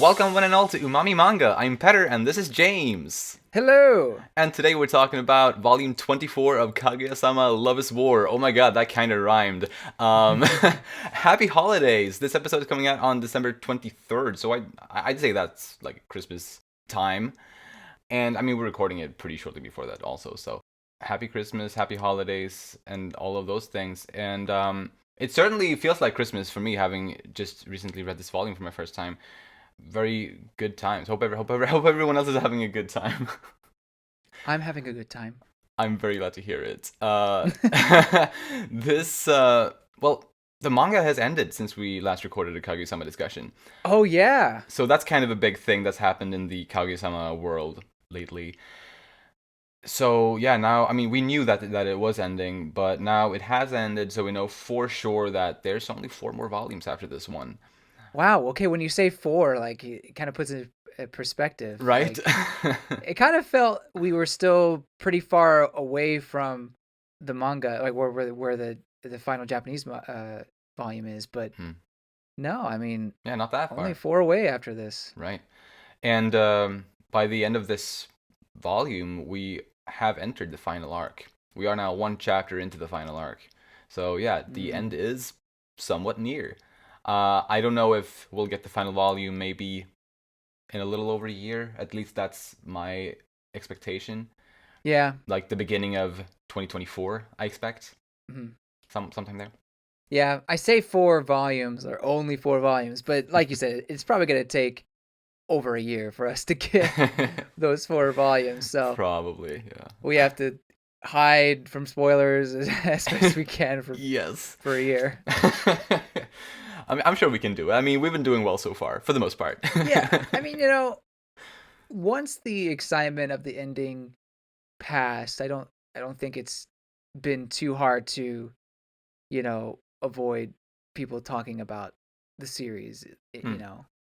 Welcome one and all to Umami Manga. I'm Petter and this is James. Hello! And today we're talking about volume 24 of Kaguya-sama Love is War. Oh my god, that kind of rhymed. Happy holidays. This episode is coming out on December 23rd, so I'd say that's like Christmas time. And I mean, we're recording it pretty shortly before that also, so happy Christmas, happy holidays, and all of those things. And it certainly feels like Christmas for me, having just recently read this volume for my first time. Very good times. Hope everyone else is having a good time. I'm having a good time. I'm very glad to hear it. Well, the manga has ended since we last recorded a Kaguya-sama discussion. Oh, yeah. So that's kind of a big thing that's happened in the Kaguya-sama world lately. So yeah, now I mean we knew that it was ending, but now it has ended, so we know for sure that there's only 4 more volumes after this one. Wow. Okay, when you say 4, like, it kind of puts it in perspective. Right? Like, it kind of felt we were still pretty far away from the manga, like where the final Japanese volume is, but no, I mean, yeah, not that far. Only 4 away after this. Right. And by the end of this volume, we have entered the final arc. We are now 1 chapter into the final arc. So yeah, the end is somewhat near. I don't know if we'll get the final volume maybe in a little over a year. At least that's my expectation. Yeah. Like the beginning of 2024, I expect. Mm-hmm. Sometime there. Yeah, I say 4 volumes, or only 4 volumes, but like you said, it's probably going to take over a year for us to get those 4 volumes. So probably, yeah. We have to hide from spoilers as best as we can for a year. I mean, I'm sure we can do it. I mean, we've been doing well so far, for the most part. Yeah, I mean, once the excitement of the ending passed, I don't think it's been too hard to, avoid people talking about the series,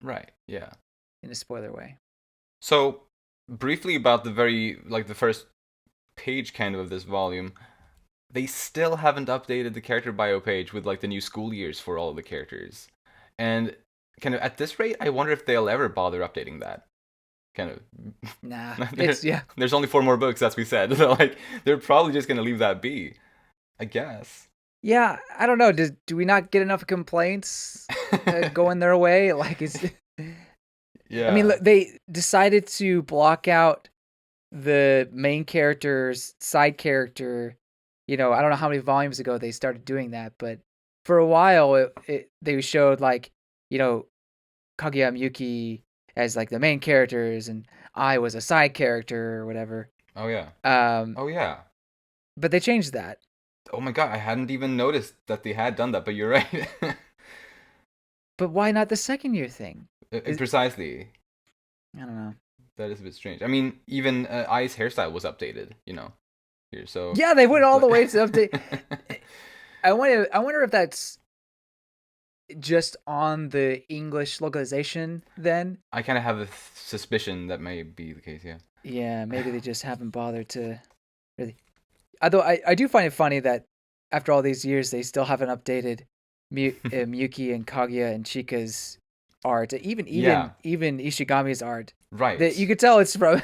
Right, yeah. In a spoiler way. So, briefly about the first page kind of this volume, they still haven't updated the character bio page with like the new school years for all of the characters. And kind of at this rate, I wonder if they'll ever bother updating that. Kind of. Nah, There's only 4 more books, as we said. So like they're probably just gonna leave that be, I guess. Yeah, I don't know. Do we not get enough complaints going their way? Like, yeah. I mean, they decided to block out the main character's side character. I don't know how many volumes ago they started doing that, but for a while they showed like, Kaguya and Miyuki as like the main characters, and I was a side character or whatever. Oh yeah. Oh yeah. But they changed that. Oh my god, I hadn't even noticed that they had done that, but you're right. But why not the second year thing? Precisely. I don't know. That is a bit strange. I mean, even Ai's hairstyle was updated, here. So yeah, they went all the way to update. I wonder if that's just on the English localization. Then I kind of have a suspicion that may be the case. Yeah. Yeah, maybe they just haven't bothered to really. Although I do find it funny that after all these years, they still haven't updated Miyuki and Kaguya and Chika's art, even Ishigami's art. Right. You could tell it's from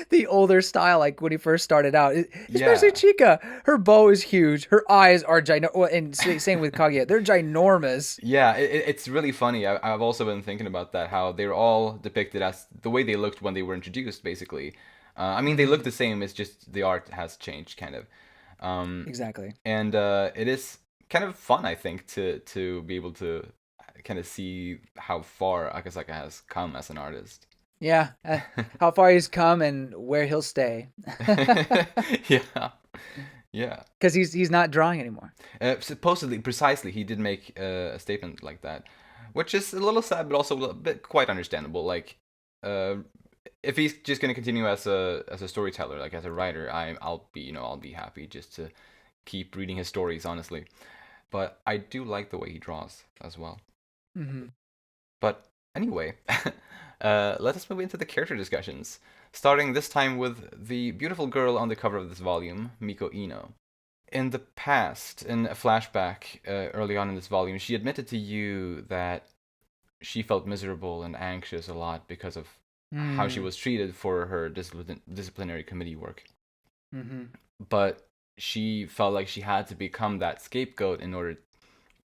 the older style, like when he first started out. Especially Chika. Her bow is huge. Her eyes are ginormous. And same with Kaguya. They're ginormous. Yeah, it's really funny. I've also been thinking about that, how they're all depicted as the way they looked when they were introduced, basically. I mean, they look the same. It's just the art has changed, kind of. Exactly. And it is kind of fun, I think, to be able to kind of see how far Akasaka has come as an artist. Yeah, how far he's come and where he'll stay. Yeah. Because he's not drawing anymore. Supposedly, precisely, he did make a statement like that, which is a little sad, but also a bit quite understandable. Like, if he's just gonna continue as a storyteller, like as a writer, I'll be happy just to keep reading his stories, honestly. But I do like the way he draws as well. Mm-hmm. But anyway, let us move into the character discussions, starting this time with the beautiful girl on the cover of this volume, Miko Ino. In the past, in a flashback early on in this volume, she admitted to you that she felt miserable and anxious a lot because of how she Mm. was treated for her disciplinary committee work. Mm-hmm. But she felt like she had to become that scapegoat in order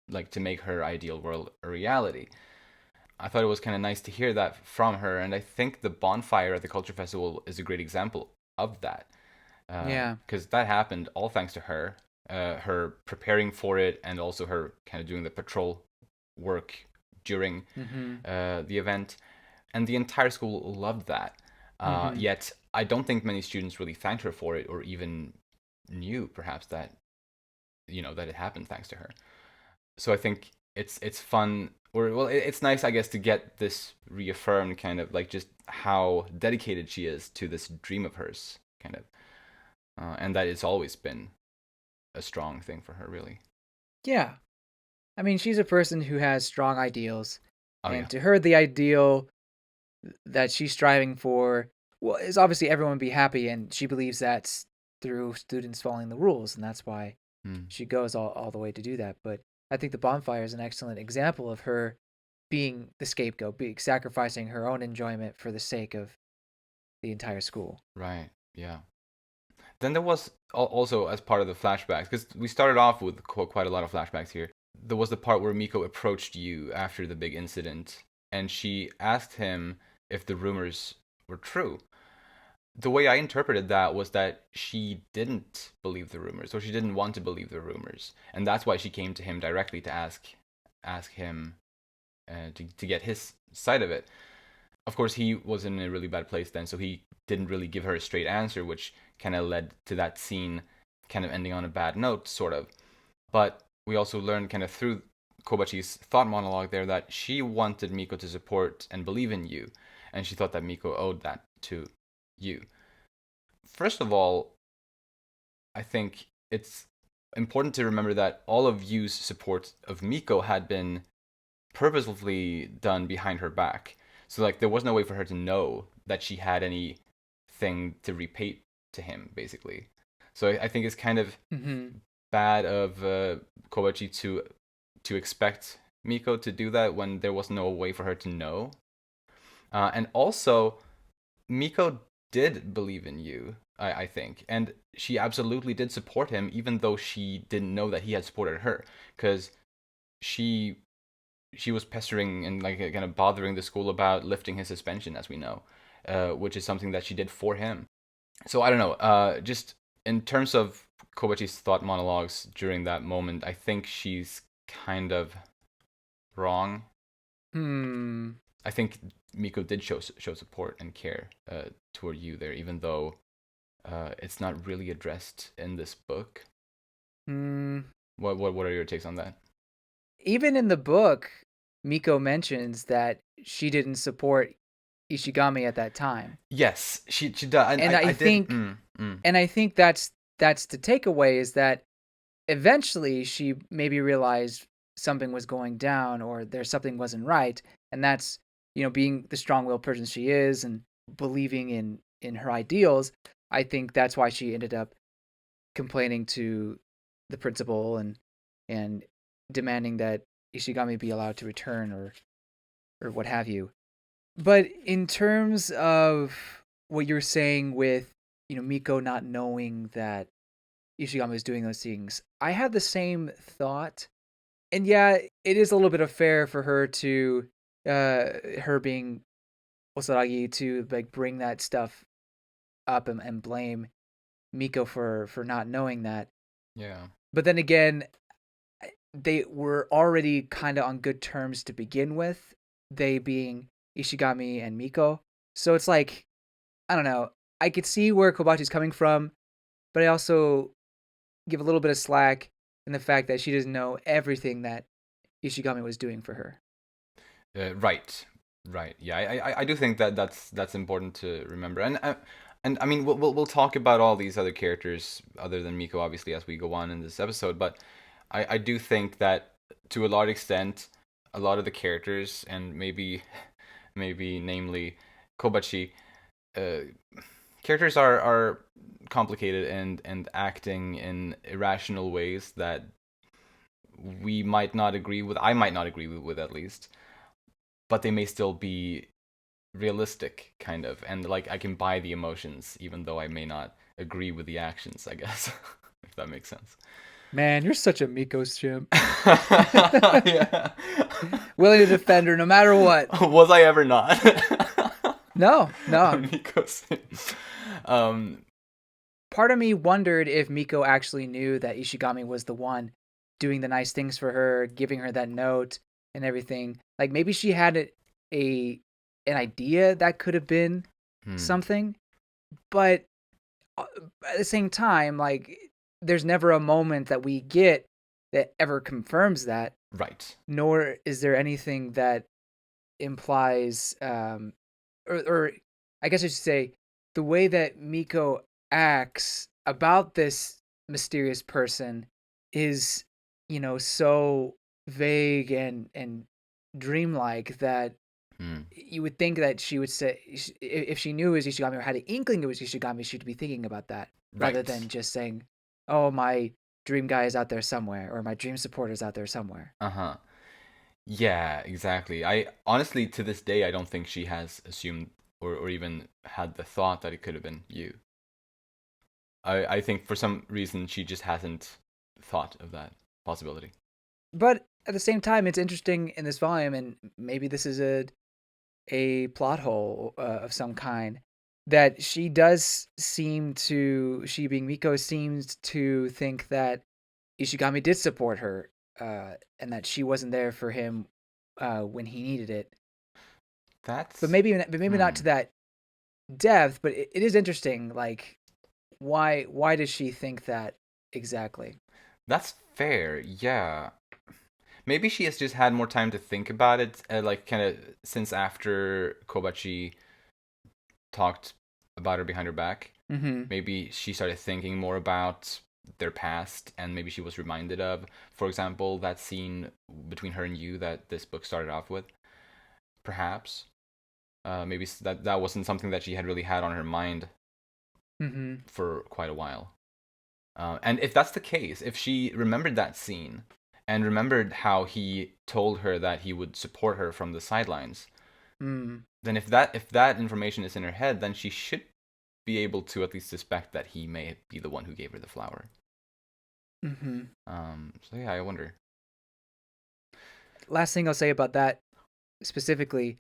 like to make her ideal world a reality. I thought it was kind of nice to hear that from her, and I think the bonfire at the culture festival is a great example of that, Yeah. because that happened all thanks to her, her preparing for it, and also her kind of doing the patrol work during Mm-hmm. the event, and the entire school loved that. Mm-hmm. Yet I don't think many students really thanked her for it, or even knew perhaps that that it happened thanks to her. So I think it's fun, or well, it's nice, I guess, to get this reaffirmed, kind of like just how dedicated she is to this dream of hers, kind of, and that it's always been a strong thing for her, really. Yeah. I mean, she's a person who has strong ideals, Oh yeah, and to her, the ideal that she's striving for, well, is obviously everyone be happy, and she believes that's through students following the rules, and that's why mm, she goes all the way to do that. But I think the bonfire is an excellent example of her being the scapegoat, being sacrificing her own enjoyment for the sake of the entire school. right, yeah. Then there was also, as part of the flashbacks, because we started off with quite a lot of flashbacks here. There was the part where Miko approached you after the big incident, and she asked him if the rumors were true. The way I interpreted that was that she didn't believe the rumors, or she didn't want to believe the rumors, and that's why she came to him directly to ask him to get his side of it. Of course, he was in a really bad place then, so he didn't really give her a straight answer, which kind of led to that scene kind of ending on a bad note, sort of. But we also learned kind of through Kobachi's thought monologue there that she wanted Miko to support and believe in you, and she thought that Miko owed that to you. First of all, I think it's important to remember that all of Yu's support of Miko had been purposefully done behind her back. So like there was no way for her to know that she had anything to repay to him, basically. So I think it's kind of Mm-hmm. bad of Kobachi to expect Miko to do that when there was no way for her to know. And also, Miko did believe in you, I think, and she absolutely did support him, even though she didn't know that he had supported her, because she she was pestering and like kind of bothering the school about lifting his suspension, as we know, which is something that she did for him. So I don't know. Just in terms of Kobachi's thought monologues during that moment, I think she's kind of wrong. Hmm. I think Miko did show support and care toward you there, even though it's not really addressed in this book. Hmm. What are your takes on that? Even in the book, Miko mentions that she didn't support Ishigami at that time. Yes, she does. And I did. I think that's the takeaway, is that eventually she maybe realized something was going down, or there's something wasn't right, and that's, being the strong-willed person she is and believing in her ideals. I think that's why she ended up complaining to the principal and demanding that Ishigami be allowed to return, or what have you. But in terms of what you're saying with, Miko not knowing that Ishigami was doing those things, I had the same thought. And yeah, it is a little bit unfair for her to, her being Osaragi, to like bring that stuff up and blame Miko for not knowing that. Yeah. But then again, they were already kind of on good terms to begin with, they being Ishigami and Miko. So it's like, I don't know. I could see where Kobachi's coming from, but I also give a little bit of slack in the fact that she doesn't know everything that Ishigami was doing for her. Right. Right. Yeah. I do think that that's important to remember. And I mean we'll talk about all these other characters other than Miko, obviously, as we go on in this episode. But I do think that to a large extent, a lot of the characters, and maybe namely Kobachi, uh, characters are complicated and acting in irrational ways that we might not agree with. I might not agree with at least. but they may still be realistic, kind of, and like I can buy the emotions even though I may not agree with the actions, I guess. If that makes sense. Man, you're such a Miko simp. Yeah. Willing to defend her no matter what. Was I ever not? No, no. Miko's. Um, Part of me wondered if Miko actually knew that Ishigami was the one doing the nice things for her, giving her that note and everything. Like maybe she had an idea that could have been something, but at the same time, like there's never a moment that we get that ever confirms that. right. Nor is there anything that implies, or I guess I should say, the way that Miko acts about this mysterious person is, so vague and dreamlike that you would think that she would say, if she knew it was Ishigami or had an inkling it was Ishigami, she'd be thinking about that rather Right. than just saying, "Oh, my dream guy is out there somewhere," or "My dream supporter is out there somewhere." Uh-huh. Yeah, exactly. I honestly, to this day, I don't think she has assumed or even had the thought that it could have been you. I think for some reason she just hasn't thought of that possibility. But at the same time, it's interesting in this volume, and maybe this is a plot hole of some kind, that she does seem to, she being Miko, seems to think that Ishigami did support her, and that she wasn't there for him when he needed it. That's But maybe not to that depth. But it is interesting. Like, why does she think that exactly? that's fair. Yeah. Maybe she has just had more time to think about it, like kind of since after Kobachi talked about her behind her back. Mm-hmm. Maybe she started thinking more about their past, and maybe she was reminded of, for example, that scene between her and you that this book started off with. Perhaps, maybe that wasn't something that she had really had on her mind Mm-hmm. for quite a while. And if that's the case, if she remembered that scene and remembered how he told her that he would support her from the sidelines, then if that information is in her head, then she should be able to at least suspect that he may be the one who gave her the flower. Mm-hmm. So yeah, I wonder. Last thing I'll say about that specifically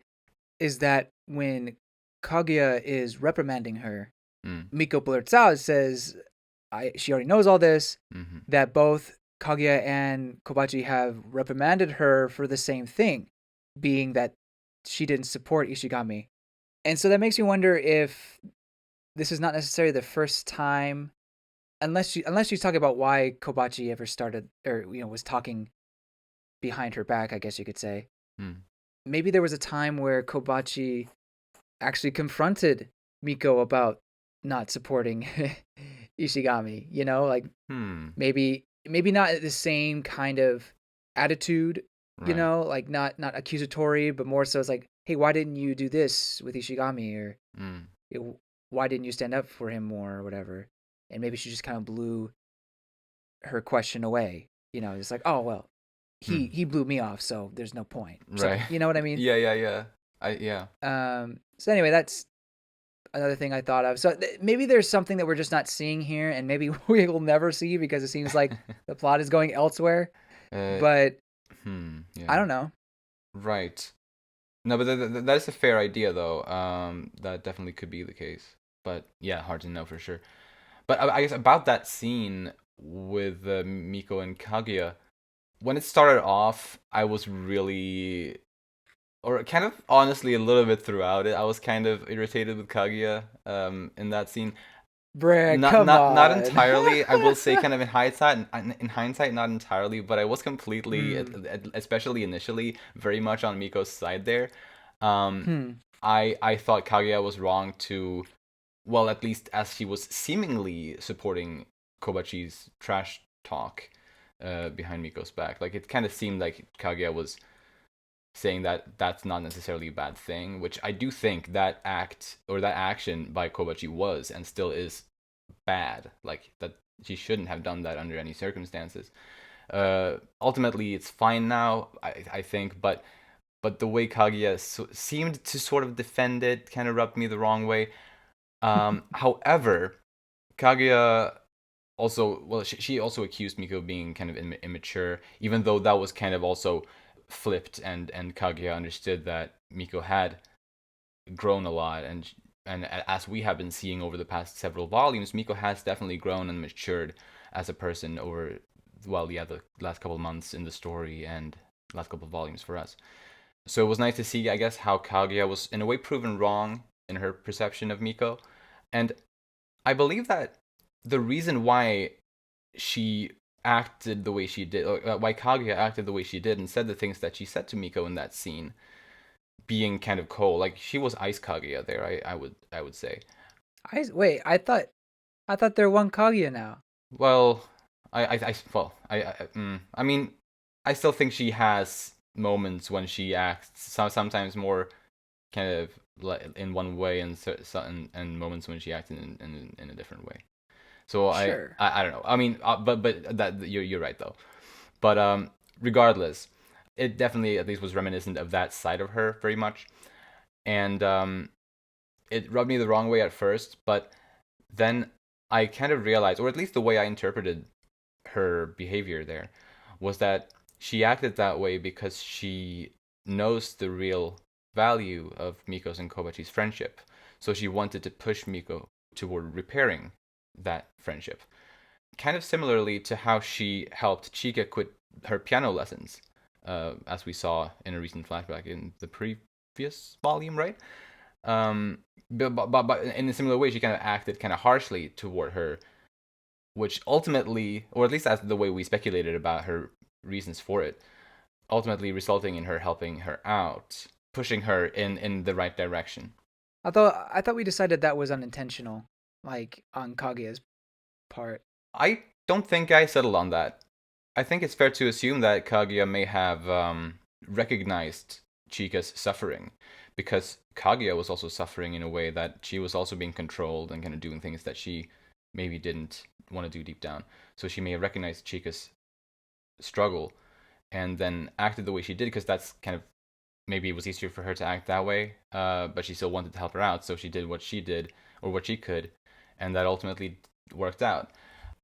is that when Kaguya is reprimanding her, Miko blurts out, says, she already knows all this, that both Kaguya and Kobachi have reprimanded her for the same thing, being that she didn't support Ishigami. And so that makes me wonder if this is not necessarily the first time, unless she's talking about why Kobachi ever started, or was talking behind her back, I guess you could say. Maybe there was a time where Kobachi actually confronted Miko about not supporting Ishigami, like maybe not the same kind of attitude, Right. like not accusatory, but more so it's like, hey, why didn't you do this with Ishigami, or why didn't you stand up for him more, or whatever. And maybe she just kind of blew her question away, it's like, oh well, he blew me off, so there's no point. Right. You know what I mean? Yeah. So anyway, that's another thing I thought of. So maybe there's something that we're just not seeing here, and maybe we will never see because it seems like the plot is going elsewhere. But yeah. I don't know. Right. No, but that is a fair idea, though. That definitely could be the case. But yeah, hard to know for sure. But I guess about that scene with Miko and Kaguya, when it started off, I was really, or kind of honestly a little bit throughout it, I was kind of irritated with Kaguya in that scene. Brad, Not come not not on. entirely. I will say, kind of in hindsight, not entirely, but I was completely, especially initially, very much on Miko's side there. I thought Kaguya was wrong to, well, at least as she was seemingly supporting Kobachi's trash talk behind Miko's back. Like, it kind of seemed like Kaguya was saying that that's not necessarily a bad thing, which I do think that act or that action by Kobachi was and still is bad. Like, that she shouldn't have done that under any circumstances. Ultimately, it's fine now, I think, but but the way Kaguya seemed to sort of defend it kind of rubbed me the wrong way. However, Kaguya also, well, she also accused Miko of being kind of immature, even though that was kind of also flipped, and Kaguya understood that Miko had grown a lot, and as we have been seeing over the past several volumes, Miko has definitely grown and matured as a person over, well, yeah, the last couple of months in the story and last couple of volumes for us. So it was nice to see, I guess, how Kaguya was in a way proven wrong in her perception of Miko, and I believe that the reason why she acted the way she did, why Kaguya acted the way she did and said the things that she said to Miko in that scene, being kind of cold, like she was Ice Kaguya there. I would say. Wait, I thought they're one Kaguya now. Well, well, I mean, I still think she has moments when she acts sometimes more kind of in one way, and moments when she acts in a different way. So Sure. I don't know. I mean, but that you're right though. But regardless, it definitely at least was reminiscent of that side of her very much, and it rubbed me the wrong way at first, but then I kind of realized, or at least the way I interpreted her behavior there, was that she acted that way because she knows the real value of Miko's and Kobachi's friendship. So she wanted to push Miko toward repairing that friendship. Kind of similarly to how she helped Chika quit her piano lessons, as we saw in a recent flashback in the previous volume, right? But in a similar way, she kind of acted kind of harshly toward her, which ultimately, or at least that's the way we speculated about her reasons for it, ultimately resulting in her helping her out, pushing her in the right direction. I thought we decided that was unintentional, like on Kaguya's part. I don't think I settled on that. I think it's fair to assume that Kaguya may have recognized Chika's suffering, because Kaguya was also suffering in a way that she was also being controlled and kind of doing things that she maybe didn't want to do deep down. So she may have recognized Chika's struggle and then acted the way she did, because that's kind of, maybe it was easier for her to act that way, but she still wanted to help her out, so she did what she did or what she could, and that ultimately worked out.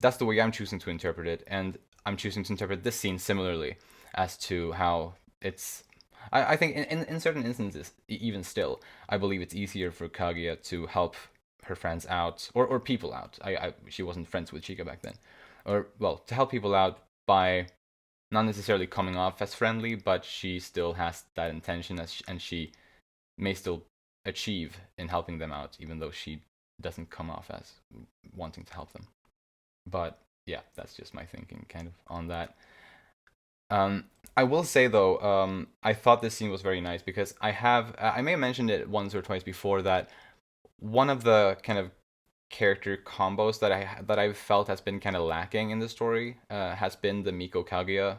That's the way I'm choosing to interpret it, and I'm choosing to interpret this scene similarly as to how it's. I think in certain instances, even still, I believe it's easier for Kaguya to help her friends out, or people out. She wasn't friends with Chika back then, or well, to help people out by not necessarily coming off as friendly, but she still has that intention, and she may still achieve in helping them out, even though she doesn't come off as wanting to help them. But yeah, that's just my thinking kind of on that. I will say though, I thought this scene was very nice because I may have mentioned it once or twice before that one of the kind of character combos that I've felt has been kind of lacking in the story has been the Miko Kaguya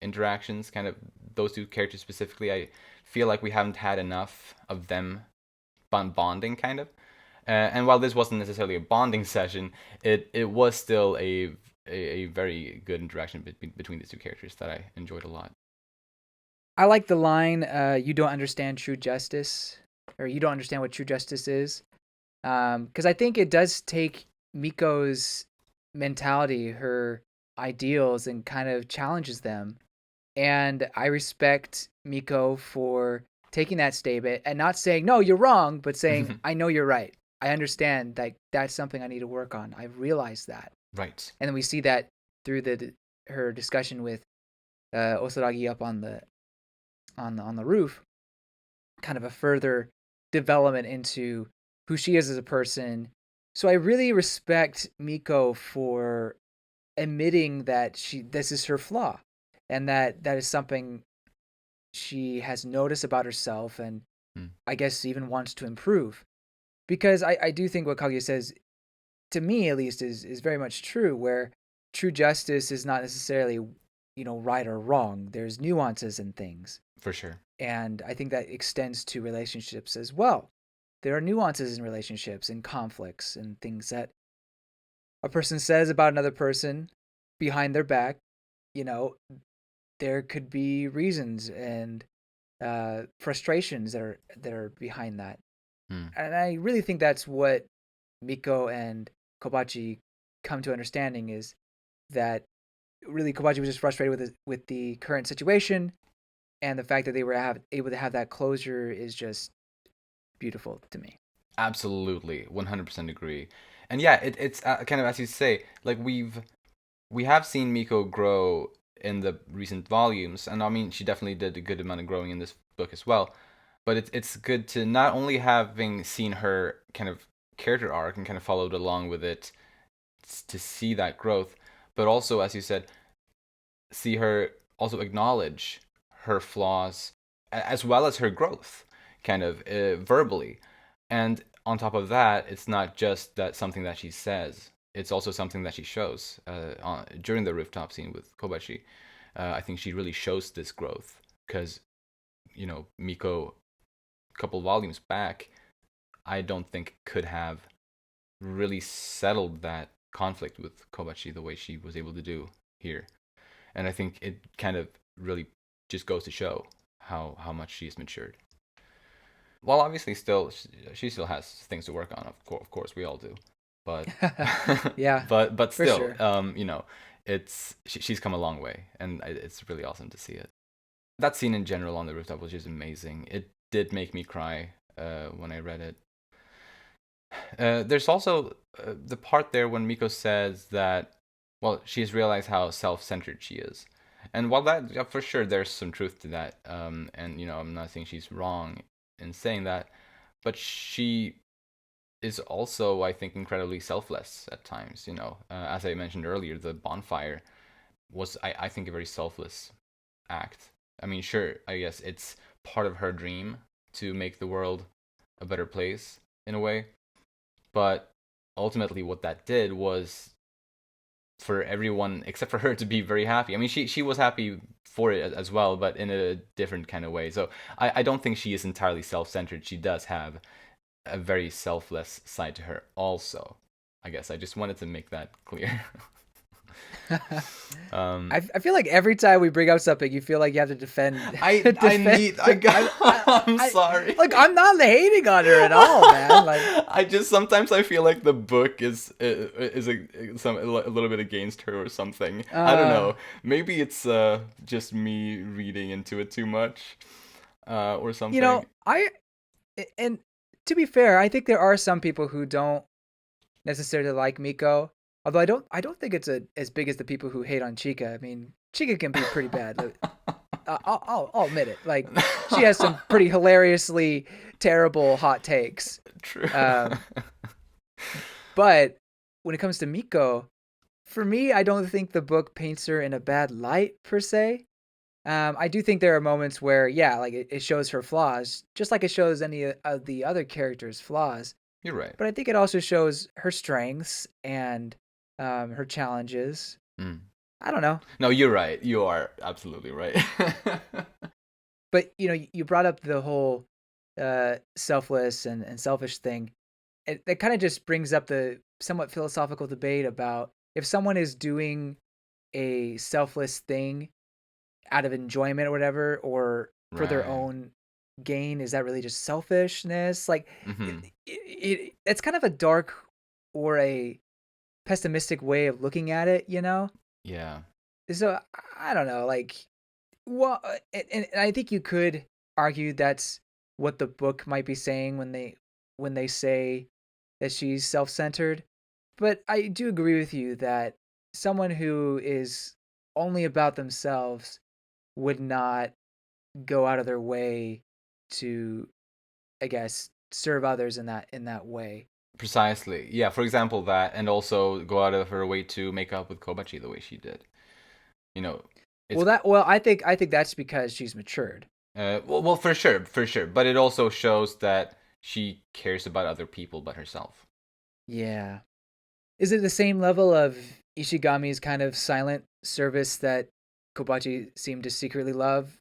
interactions. Kind of those two characters specifically, I feel like we haven't had enough of them bonding kind of. And while this wasn't necessarily a bonding session, it was still a very good interaction between these two characters that I enjoyed a lot. I like the line, "You don't understand true justice," or "You don't understand what true justice is," because I think it does take Miko's mentality, her ideals, and kind of challenges them. And I respect Miko for taking that statement and not saying, "No, you're wrong," but saying, "I know you're right. I understand that that's something I need to work on. I realize that." Right. And then we see that through her discussion with Osaragi up on the roof, kind of a further development into who she is as a person. So I really respect Miko for admitting that this is her flaw, and that is something she has noticed about herself, and Mm. I guess even wants to improve. Because I do think what Kaguya says, to me at least, is very much true, where true justice is not necessarily, right or wrong. There's nuances in things. For sure. And I think that extends to relationships as well. There are nuances in relationships and conflicts and things that a person says about another person behind their back. You know, there could be reasons, and frustrations that are behind that. Hmm. And I really think that's what Miko and Kobachi come to understanding, is that really Kobachi was just frustrated with the current situation, and the fact that they were able to have that closure is just beautiful to me. Absolutely, 100% agree. And yeah, it's kind of as you say, like we have seen Miko grow in the recent volumes, and I mean she definitely did a good amount of growing in this book as well. But it's good to not only having seen her kind of character arc and kind of followed along with it to see that growth, but also as you said, see her also acknowledge her flaws as well as her growth, kind of verbally. And on top of that, it's not just that something that she says; it's also something that she shows during the rooftop scene with Kobashi. I think she really shows this growth because Miko, a couple volumes back, I don't think could have really settled that conflict with Kobachi the way she was able to do here. And I think it kind of really just goes to show how much she's matured. While obviously still she still has things to work on. Of course, we all do. But Yeah, but for still, sure. she's come a long way, and it's really awesome to see it. That scene in general on the rooftop was just amazing. It did make me cry when I read it. There's also the part there when Miko says that, well, she's realized how self-centered she is, and while that, yeah, for sure, there's some truth to that, and I'm not saying she's wrong in saying that, but she is also, I think, incredibly selfless at times. As I mentioned earlier, the bonfire was, I think, a very selfless act. I mean, sure, I guess it's part of her dream to make the world a better place in a way, but ultimately, what that did was for everyone except for her to be very happy. I mean, she was happy for it as well, but in a different kind of way. So I don't think she is entirely self-centered. She does have a very selfless side to her also. I guess I just wanted to make that clear. I feel like every time we bring up something, you feel like you have to defend. I'm sorry. Like, I'm not hating on her at all, man. Like, I just sometimes I feel like the book is a little bit against her or something. I don't know. Maybe it's just me reading into it too much, or something. And to be fair, I think there are some people who don't necessarily like Miko. Although I don't think it's as big as the people who hate on Chika. I mean, Chika can be pretty bad. I'll admit it. Like, she has some pretty hilariously terrible hot takes. True. But when it comes to Miko, for me, I don't think the book paints her in a bad light per se. I do think there are moments where, yeah, like it shows her flaws, just like it shows any of the other characters' flaws. You're right. But I think it also shows her strengths and her challenges. Mm. I don't know. No, you're right. You are absolutely right. But you brought up the whole selfless and selfish thing. That kind of just brings up the somewhat philosophical debate about if someone is doing a selfless thing out of enjoyment or whatever, or for their Right. own gain, is that really just selfishness? Like, Mm-hmm. it's kind of a dark or a pessimistic way of looking at it, Yeah. So I don't know, like, well, and I think you could argue that's what the book might be saying when they say that she's self-centered. But I do agree with you that someone who is only about themselves would not go out of their way to, I guess, serve others in that way. Precisely. Yeah, for example, that, and also go out of her way to make up with Kobachi the way she did. You know, it's I think that's because she's matured. well, for sure, for sure. But it also shows that she cares about other people but herself. Yeah. Is it the same level of Ishigami's kind of silent service that Kobachi seemed to secretly love?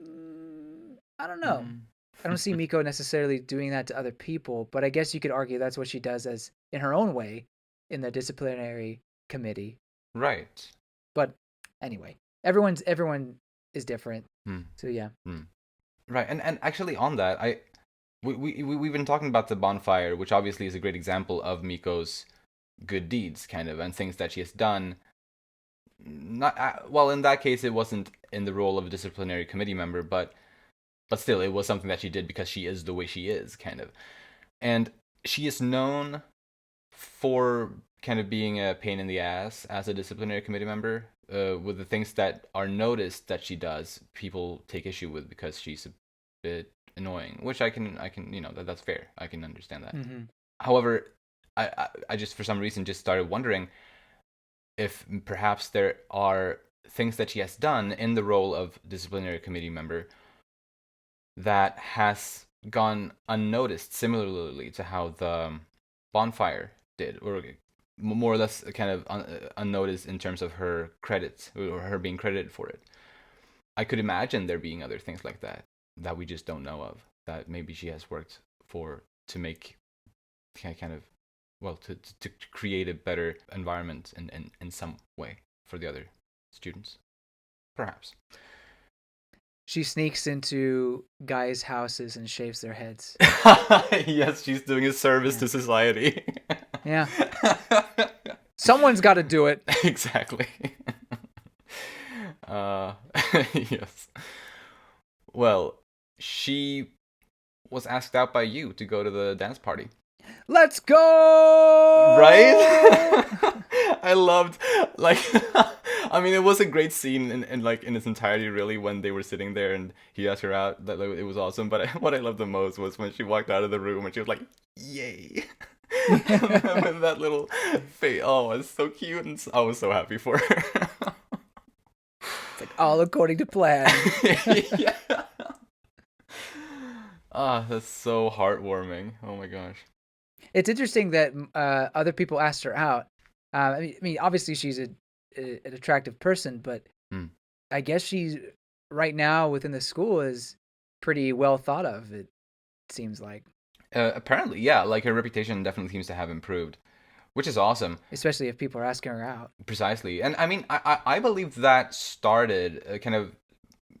I don't know. Mm. I don't see Miko necessarily doing that to other people, but I guess you could argue that's what she does as in her own way in the disciplinary committee. Right. But anyway, everyone is different. Mm. So yeah. Mm. Right, and actually on that, we've been talking about the bonfire, which obviously is a great example of Miko's good deeds, kind of, and things that she has done. Not well, in that case, it wasn't in the role of a disciplinary committee member, but still, it was something that she did because she is the way she is, kind of. And she is known for kind of being a pain in the ass as a disciplinary committee member. With the things that are noticed that she does, people take issue with because she's a bit annoying, which I can that's fair. I can understand that. Mm-hmm. However, I just for some reason just started wondering if perhaps there are things that she has done in the role of disciplinary committee member that has gone unnoticed, similarly to how the bonfire did, or more or less kind of unnoticed in terms of her credits or her being credited for it. I could imagine there being other things like that that we just don't know of, that maybe she has worked for to make kind of well to create a better environment in some way for the other students, perhaps. She sneaks into guys' houses and shaves their heads. Yes, she's doing a service to society. Yeah. Someone's got to do it. Exactly. Yes. Well, she was asked out by you to go to the dance party. Let's go! Right? I loved, like, I mean, it was a great scene in its entirety, really, when they were sitting there and he asked her out. That it was awesome. But what I loved the most was when she walked out of the room and she was like, "Yay!" With that little face. Oh, it's so cute, and I was so happy for her. It's like all according to plan. Yeah. Ah, that's so heartwarming. Oh my gosh. It's interesting that other people asked her out. I mean, obviously she's an attractive person, but I guess she's right now within the school is pretty well thought of. It seems like. Apparently, yeah. Like her reputation definitely seems to have improved, which is awesome. Especially if people are asking her out. Precisely, and I mean, I believe that started kind of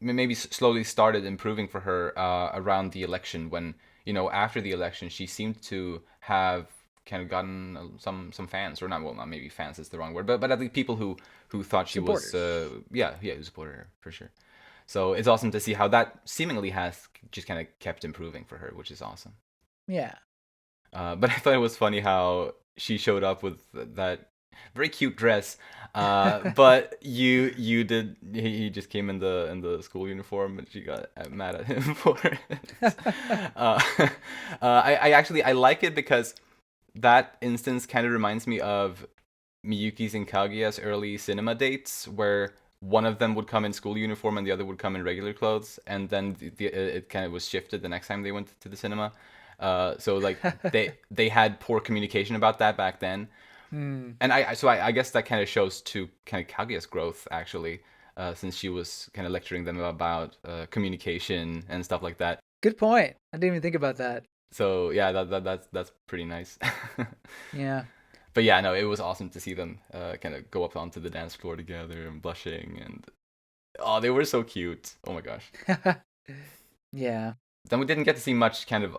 maybe slowly started improving for her around the election when after the election she seemed to have kind of gotten some fans, or not maybe fans is the wrong word, but at least people who thought she Supporters. was who supported her for sure. So it's awesome to see how that seemingly has just kind of kept improving for her, which is awesome. Yeah. But I thought it was funny how she showed up with that very cute dress, but you did. He just came in the school uniform, and she got mad at him for it. I actually I like it because that instance kind of reminds me of Miyuki's and Kaguya's early cinema dates, where one of them would come in school uniform and the other would come in regular clothes, and then it kind of was shifted the next time they went to the cinema. So like they had poor communication about that back then. And I guess that kind of shows to kind of Kaguya's growth actually, since she was kind of lecturing them about communication and stuff like that. Good point. I didn't even think about that. So yeah, that's pretty nice. Yeah. But yeah, no, it was awesome to see them kind of go up onto the dance floor together and blushing, and oh, they were so cute. Oh my gosh. Yeah. Then we didn't get to see much kind of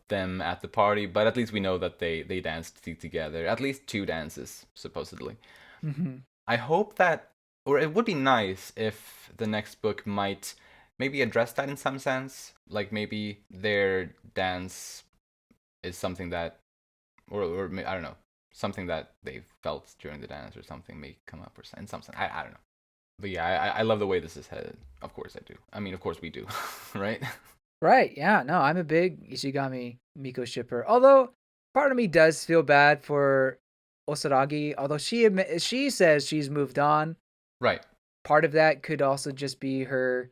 them at the party, but at least we know that they danced together. At least 2 dances, supposedly. Mm-hmm. I hope that, or it would be nice if the next book might maybe address that in some sense. Like maybe their dance is something that, or I don't know, something that they felt during the dance or something may come up or in some sense. I don't know. But yeah, I love the way this is headed. Of course I do. I mean, of course we do, right? Right. Yeah. No, I'm a big Ishigami Miko shipper. Although part of me does feel bad for Osaragi. Although she says she's moved on. Right. Part of that could also just be her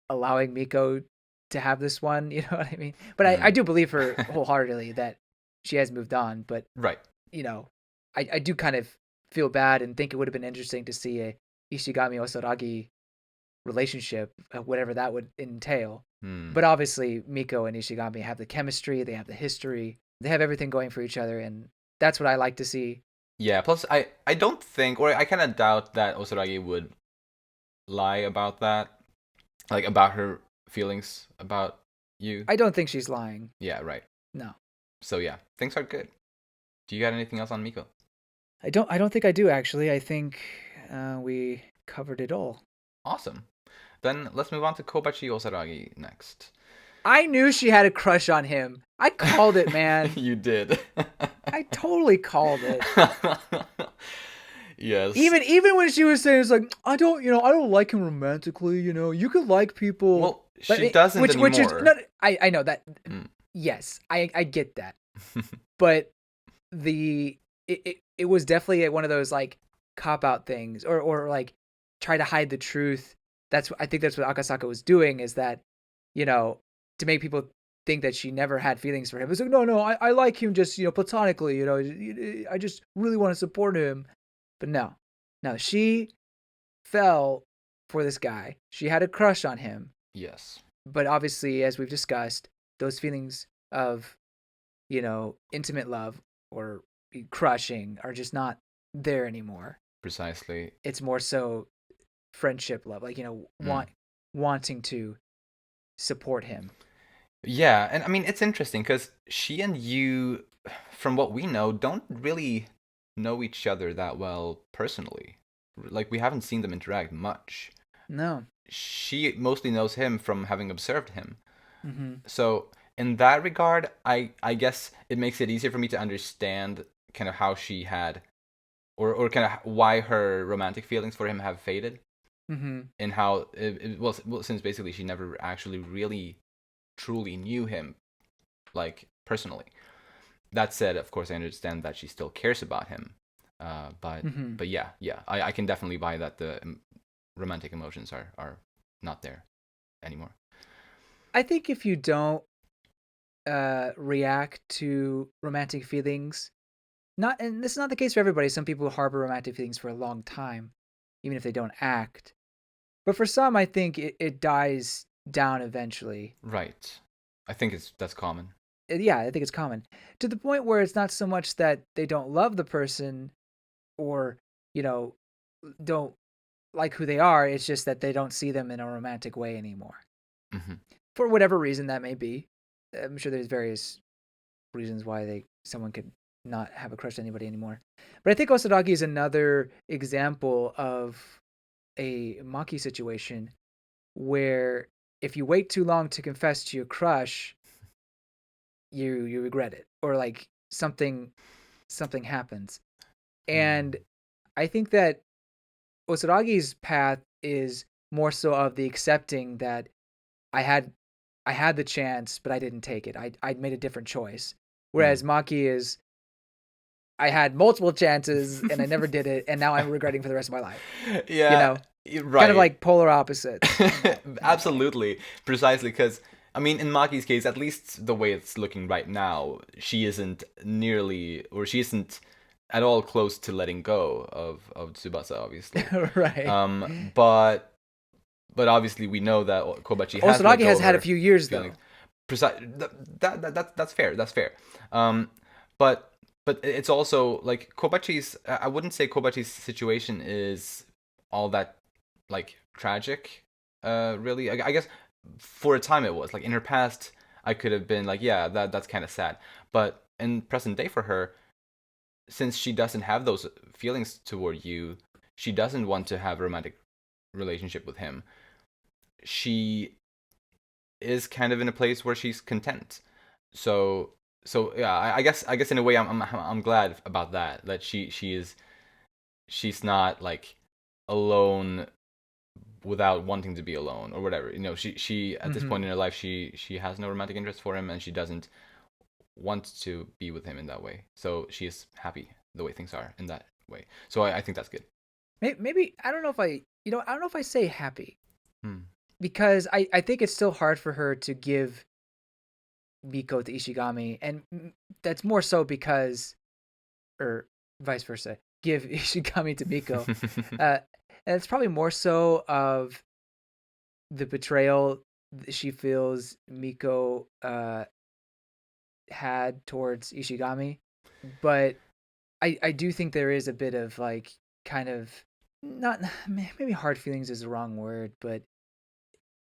allowing Miko to have this one. You know what I mean? But I do believe her wholeheartedly that she has moved on. But right. I do kind of feel bad and think it would have been interesting to see a Ishigami Osaragi relationship, whatever that would entail. But obviously, Miko and Ishigami have the chemistry, they have the history, they have everything going for each other, and that's what I like to see. Yeah, plus I don't think, or I kind of doubt that Osaragi would lie about that, like about her feelings about you. I don't think she's lying. Yeah, right. No. So yeah, things are good. Do you got anything else on Miko? I don't think I do actually. I think we covered it all. Awesome. Then let's move on to Kobachi Osaragi next. I knew she had a crush on him. I called it, man. You did. I totally called it. Yes. Even when she was saying it's like I don't like him romantically. You could like people. Well, she doesn't anymore. Which is not. I know that. Yes, I get that. But it was definitely one of those like cop out things or like try to hide the truth. I think that's what Akasaka was doing, is that to make people think that she never had feelings for him. It's like no, I like him just platonically. I just really want to support him. But no, she fell for this guy. She had a crush on him. Yes. But obviously, as we've discussed, those feelings of intimate love or crushing are just not there anymore. Precisely. It's more so friendship love, like wanting to support him. Yeah, and I mean it's interesting because she and you, from what we know, don't really know each other that well personally. Like we haven't seen them interact much. No. She mostly knows him from having observed him. Mm-hmm. So in that regard, I guess it makes it easier for me to understand kind of how she had, or kind of why her romantic feelings for him have faded. Mm-hmm. And how well, since basically she never actually really truly knew him, like personally. That said, of course, I understand that she still cares about him. But yeah, I can definitely buy that the romantic emotions are not there anymore. I think if you don't react to romantic feelings, and this is not the case for everybody. Some people harbor romantic feelings for a long time, even if they don't act. But for some, I think it dies down eventually. Right. I think that's common. Yeah, I think it's common. To the point where it's not so much that they don't love the person or, don't like who they are. It's just that they don't see them in a romantic way anymore. Mm-hmm. For whatever reason that may be. I'm sure there's various reasons why someone could not have a crush on anybody anymore. But I think Osaragi is another example of a Maki situation where if you wait too long to confess to your crush, you regret it, or like something happens. And I think that Osaragi's path is more so of the accepting that I had the chance, but I didn't take it. I made a different choice. Whereas Maki is, I had multiple chances and I never did it, and now I'm regretting for the rest of my life. Yeah, right. Kind of like polar opposites. Absolutely, precisely, because I mean, in Maki's case, at least the way it's looking right now, she isn't at all close to letting go of Tsubasa, obviously. Right. But obviously we know that Kobachi has Osaragi has had a few years though. That's fair. That's fair. But it's also like Kobachi's. I wouldn't say Kobachi's situation is all that like tragic. Really, I guess for a time it was. Like in her past, I could have been like, yeah, that's kind of sad. But in present day for her, since she doesn't have those feelings toward you, she doesn't want to have a romantic relationship with him. She is kind of in a place where she's content. So yeah, I guess in a way I'm glad about that she's not like alone without wanting to be alone or whatever. She at this point in her life she has no romantic interest for him and she doesn't want to be with him in that way. So she is happy the way things are in that way. So I think that's good. Maybe I don't know if I say happy. Because I think it's still hard for her to give Miko to Ishigami, and that's more so because, or vice versa, give Ishigami to Miko. And it's probably more so of the betrayal she feels Miko had towards Ishigami. But I do think there is a bit of like kind of not maybe hard feelings is the wrong word, but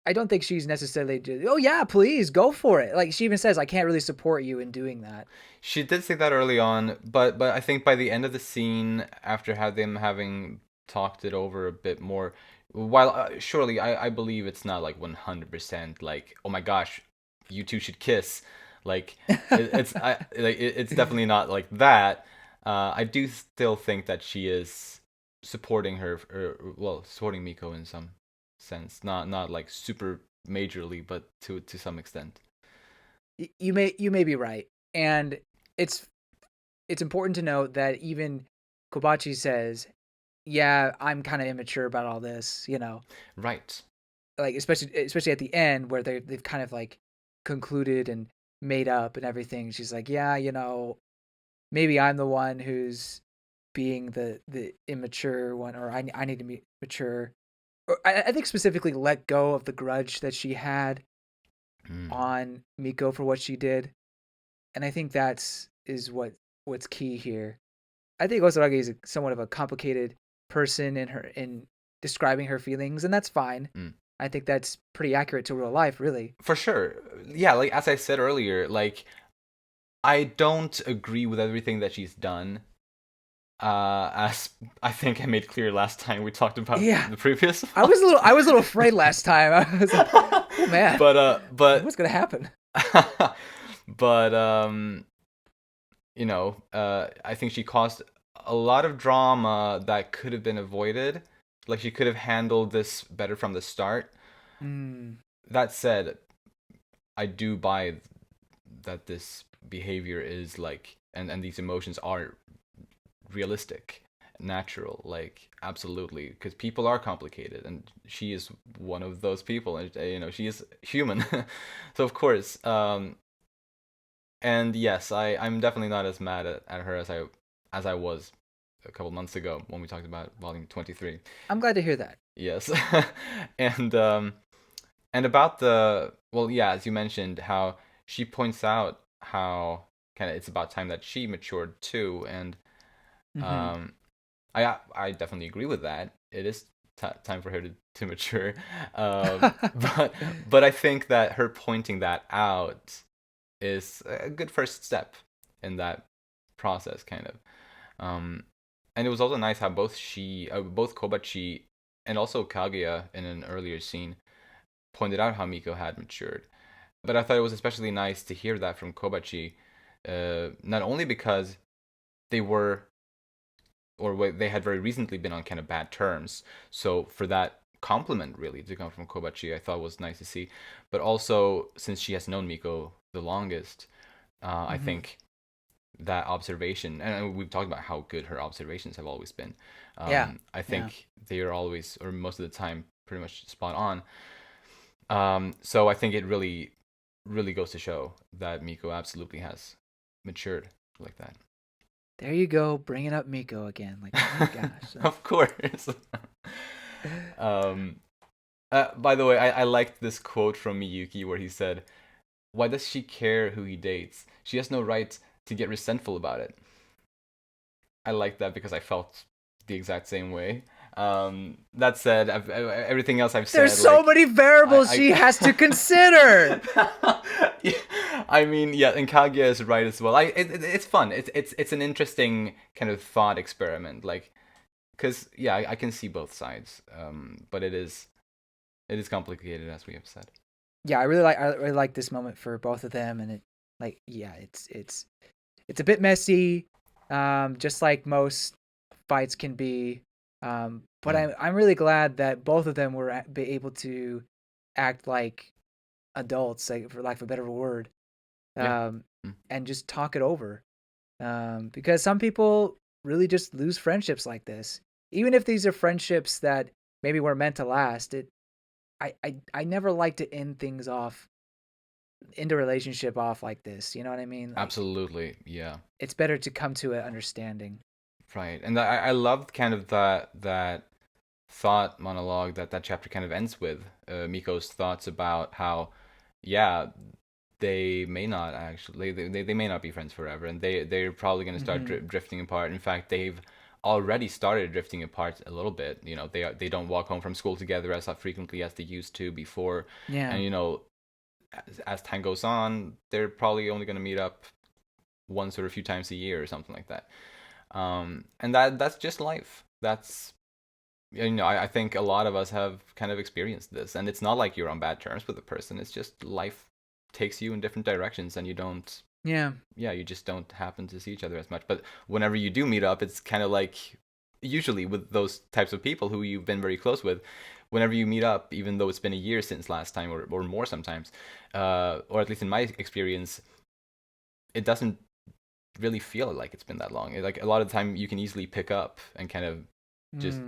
I don't think she's necessarily just, oh yeah, please go for it. Like she even says, I can't really support you in doing that. She did say that early on, but I think by the end of the scene, after them having talked it over a bit more, while surely I believe it's not like 100% like, oh my gosh, you two should kiss. Like it's definitely not like that. I do still think that she is supporting her, or, well, supporting Miko in some sense, not like super majorly, but to some extent. You may be right, and it's it's important to note that even Kobachi says, "Yeah, I'm kind of immature about all this," Right. like especially at the end where they've kind of like concluded and made up and everything. She's like, "Yeah, maybe I'm the one who's being the immature one, or I need to be mature." Or I think specifically let go of the grudge that she had Mm. on Miko for what she did, and I think that's is what's key here. I think Osaragi is somewhat of a complicated person in describing her feelings, and that's fine. Mm. I think that's pretty accurate to real life, really. For sure. Yeah, like as I said earlier, like I don't agree with everything that she's done. As I think I made clear last time we talked about Yeah, the previous I was a little afraid last time. I was like, oh man, but what's gonna happen? but I think she caused a lot of drama that could have been avoided. Like she could have handled this better from the start. Mm, That said, I do buy that this behavior is like, and these emotions are realistic, natural, like absolutely, because people are complicated, and she is one of those people, and she is human. So of course, and yes, I'm definitely not as mad at her as I was a couple months ago when we talked about volume 23. I'm glad to hear that. Yes. and and about the, well, yeah, as you mentioned, how she points out how kind of it's about time that she matured too, and Mm-hmm. um I definitely agree with that. It is time for her to mature. But I think that her pointing that out is a good first step in that process, kind of. Um, and it was also nice how both Kobachi and also Kaguya in an earlier scene pointed out how Miko had matured. But I thought it was especially nice to hear that from Kobachi, not only because they were, or they had very recently been on kind of bad terms. So for that compliment really to come from Kobachi, I thought was nice to see. But also since she has known Miko the longest, I Mm-hmm. think that observation, and we've talked about how good her observations have always been. Yeah, I yeah. think they are always, or most of the time, pretty much spot on. So I think it really, really goes to show that Miko absolutely has matured like that. There you go, bringing up Miko again. Like, oh my gosh. Of course. um, by the way, I liked this quote from Miyuki where he said, "Why does she care who he dates? She has no right to get resentful about it." I like that because I felt the exact same way. That said, everything else I've There's said, so like, many variables she I, has to consider. yeah, I mean, yeah, and Kaguya is right as well. It's fun. It's an interesting kind of thought experiment, like, because yeah, I can see both sides. But it is complicated, as we have said. Yeah, I really like this moment for both of them, and it like yeah, it's a bit messy, just like most fights can be. But Mm. I'm really glad that both of them were be able to act like adults, like, for lack of a better word, Yeah. um, Mm. and just talk it over. Because some people really just lose friendships like this, even if these are friendships that maybe were meant to last. I never like to end a relationship off like this. You know what I mean? Like, Absolutely. Yeah. it's better to come to an understanding. Right. And I loved kind of that thought monologue that chapter kind of ends with. Miko's thoughts about how, yeah, they may not actually, they may not be friends forever, and they're probably going to start Hmm. drifting apart. In fact, they've already started drifting apart a little bit. They don't walk home from school together as frequently as they used to before. Yeah. And as time goes on, they're probably only going to meet up once or a few times a year or something like that. And that's just life. I think a lot of us have kind of experienced this, and it's not like you're on bad terms with a person. It's just life takes you in different directions, and you just don't happen to see each other as much. But whenever you do meet up, it's kind of like, usually with those types of people who you've been very close with, whenever you meet up, even though it's been a year since last time, or more sometimes, or at least in my experience, it doesn't really feel like it's been that long. Like, a lot of the time you can easily pick up and kind of just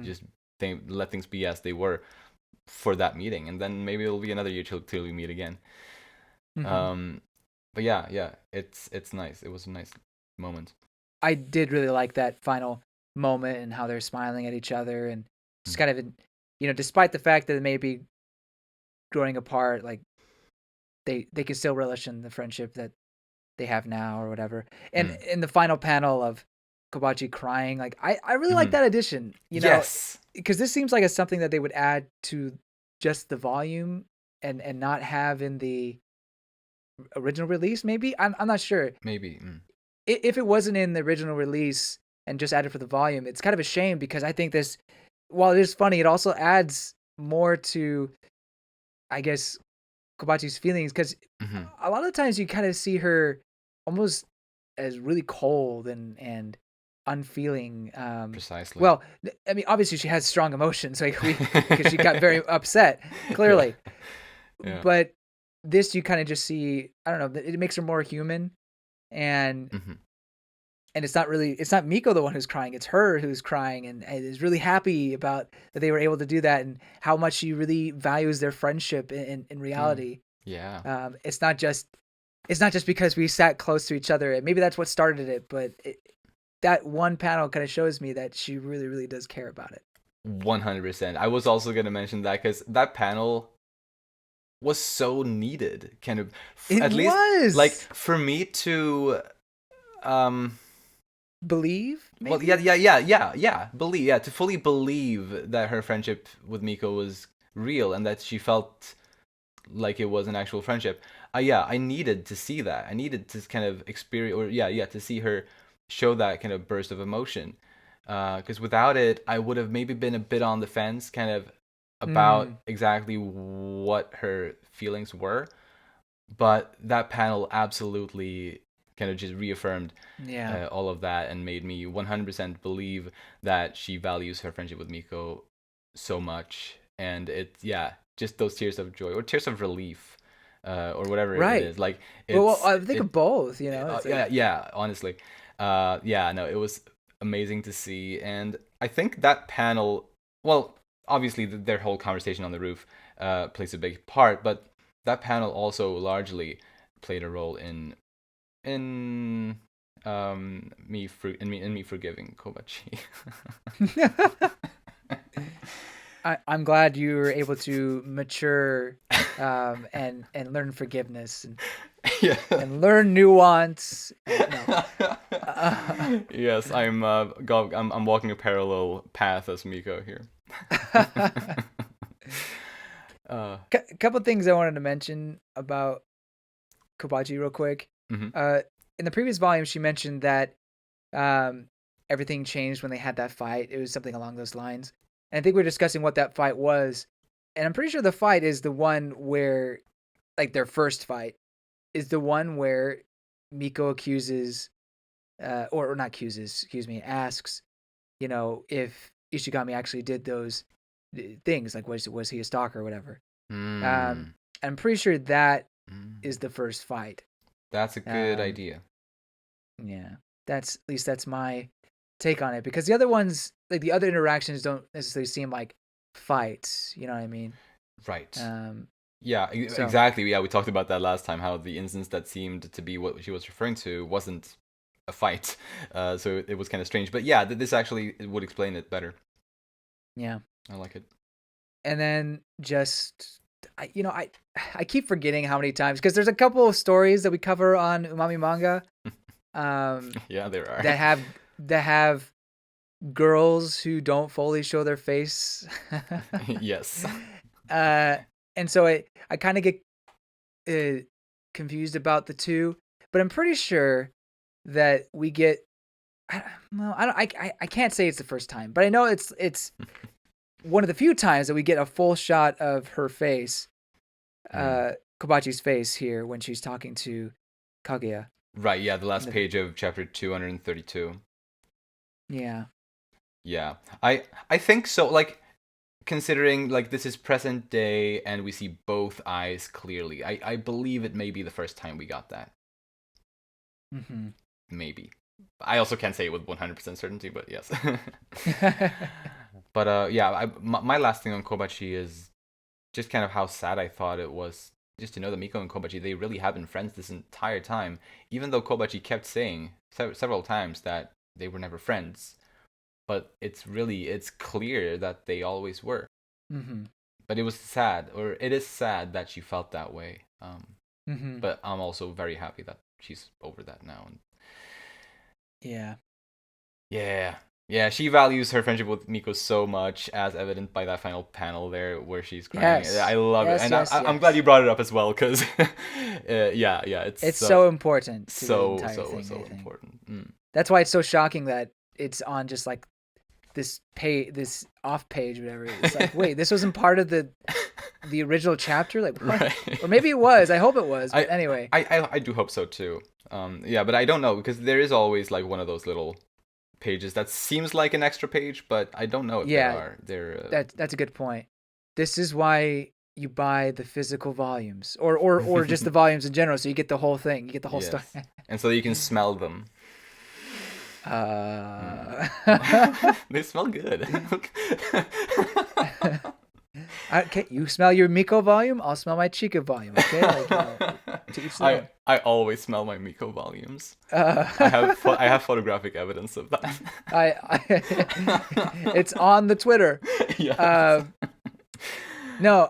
let things be as they were for that meeting, and then maybe it'll be another year till we meet again. But yeah, it's nice. It was a nice moment. I did really like that final moment and how they're smiling at each other, and just kind of, despite the fact that they may be growing apart, like they can still relish in the friendship that they have now or whatever. And in the final panel of Kobachi crying, like I really like that addition, Yes, because this seems like it's something that they would add to just the volume and not have in the original release. Maybe I'm not sure. Maybe. If it wasn't in the original release and just added for the volume, it's kind of a shame, because I think this, while it is funny, it also adds more to, I guess, Kobachi's feelings, because a lot of times you kind of see her almost as really cold and unfeeling. Precisely. Well, I mean, obviously she has strong emotions, like because she got very upset, clearly. Yeah. But this, you kind of just see, I don't know, it makes her more human, and it's not Miko the one who's crying, it's her who's crying, and is really happy about that they were able to do that, and how much she really values their friendship in reality. Yeah. It's not just because we sat close to each other, and maybe that's what started it, but that one panel kind of shows me that she really, really does care about it. 100%. I was also going to mention that, because that panel was so needed, kind of. It was like, for me to believe, maybe? Well, yeah, believe, to fully believe that her friendship with Miko was real, and that she felt like it was an actual friendship. I needed to see that. I needed to kind of experience, or to see her show that kind of burst of emotion. Because without it, I would have maybe been a bit on the fence, kind of, about exactly what her feelings were. But that panel absolutely kind of just reaffirmed all of that, and made me 100% believe that she values her friendship with Miko so much. And just those tears of joy, or tears of relief, or whatever it is. Like, I think of both, honestly. No, it was amazing to see. And I think that panel, well, obviously their whole conversation on the roof plays a big part, but that panel also largely played a role in me forgiving Kobachi. I'm glad you were able to mature and learn forgiveness and learn nuance. Yes, I'm walking a parallel path as Miko here. Couple things I wanted to mention about Kobachi real quick. In the previous volume, she mentioned that everything changed when they had that fight. It was something along those lines. And I think we're discussing what that fight was. And I'm pretty sure the fight is the one where, like, their first fight is the one where Miko accuses, or not accuses, asks, if Ishigami actually did those things, like was he a stalker or whatever. I'm pretty sure that is the first fight. That's a good idea. Yeah, at least that's my take on it, because the other ones, like the other interactions, don't necessarily seem like fights. You know what I mean? Right. So. Exactly. Yeah, we talked about that last time. How the instance that seemed to be what she was referring to wasn't a fight. So it was kind of strange. But yeah, this actually would explain it better. Yeah, I like it. And then just, I keep forgetting how many times, because there's a couple of stories that we cover on Umami Manga. Yeah, there are. that have girls who don't fully show their face. Yes. uh, and so I kind of get confused about the two, but I'm pretty sure that we get. Well, I can't say it's the first time, but I know it's one of the few times that we get a full shot of her face, Kobachi's face here when she's talking to Kaguya. Right, yeah, the last page of chapter 232. Yeah. Yeah. I think so, like, considering, like, this is present day and we see both eyes clearly, I believe it may be the first time we got that. Mm-hmm. Maybe. I also can't say it with 100% certainty, but yes. But yeah, my last thing on Kobachi is just kind of how sad I thought it was just to know that Miko and Kobachi, they really have been friends this entire time, even though Kobachi kept saying several times that they were never friends. But it's clear that they always were. Mm-hmm. But it was sad, or it is sad that she felt that way. Mm-hmm. But I'm also very happy that she's over that now. Yeah. Yeah, she values her friendship with Miko so much, as evident by that final panel there where she's crying. Yes. I love it, and yes. I'm glad you brought it up as well, because yeah, it's so important. To so the entire thing, so important. Mm. That's why it's so shocking that it's on just like this off page, whatever. It's like, wait, this wasn't part of the original chapter, like what? Right. Or maybe it was. I hope it was. But anyway, I do hope so too. Yeah, but I don't know, because there is always like one of those little pages that seems like an extra page, but I don't know if there are. That's a good point. This is why you buy the physical volumes, or just the volumes in general, so you get the whole thing, you get the whole story, and so you can smell them. They smell good. Okay, you smell your Miko volume, I'll smell my Chika volume. Okay, like, I always smell my Miko volumes. I have photographic evidence of that. It's on the Twitter. Yeah. No.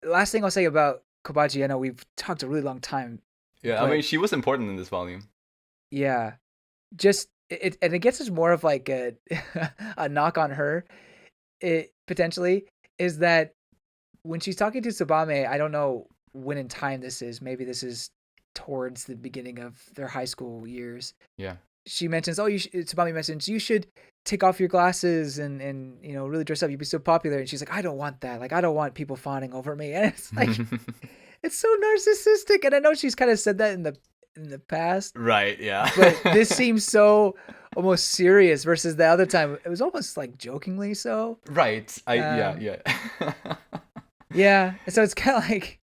Last thing I'll say about Kobachi, I know we've talked a really long time. Yeah, I mean, she was important in this volume. Yeah, just and it gets us more of like a knock on her. It potentially is that when she's talking to Tsubame, I don't know when in time this is. Maybe this is towards the beginning of their high school years. Yeah. She mentions, Tsubame mentions, you should take off your glasses and really dress up. You'd be so popular. And she's like, I don't want that. Like, I don't want people fawning over me. And it's like, it's so narcissistic. And I know she's kind of said that in the past. Right. Yeah. But this seems so almost serious versus the other time. It was almost like jokingly so. Right. Yeah. Yeah. So it's kind of like,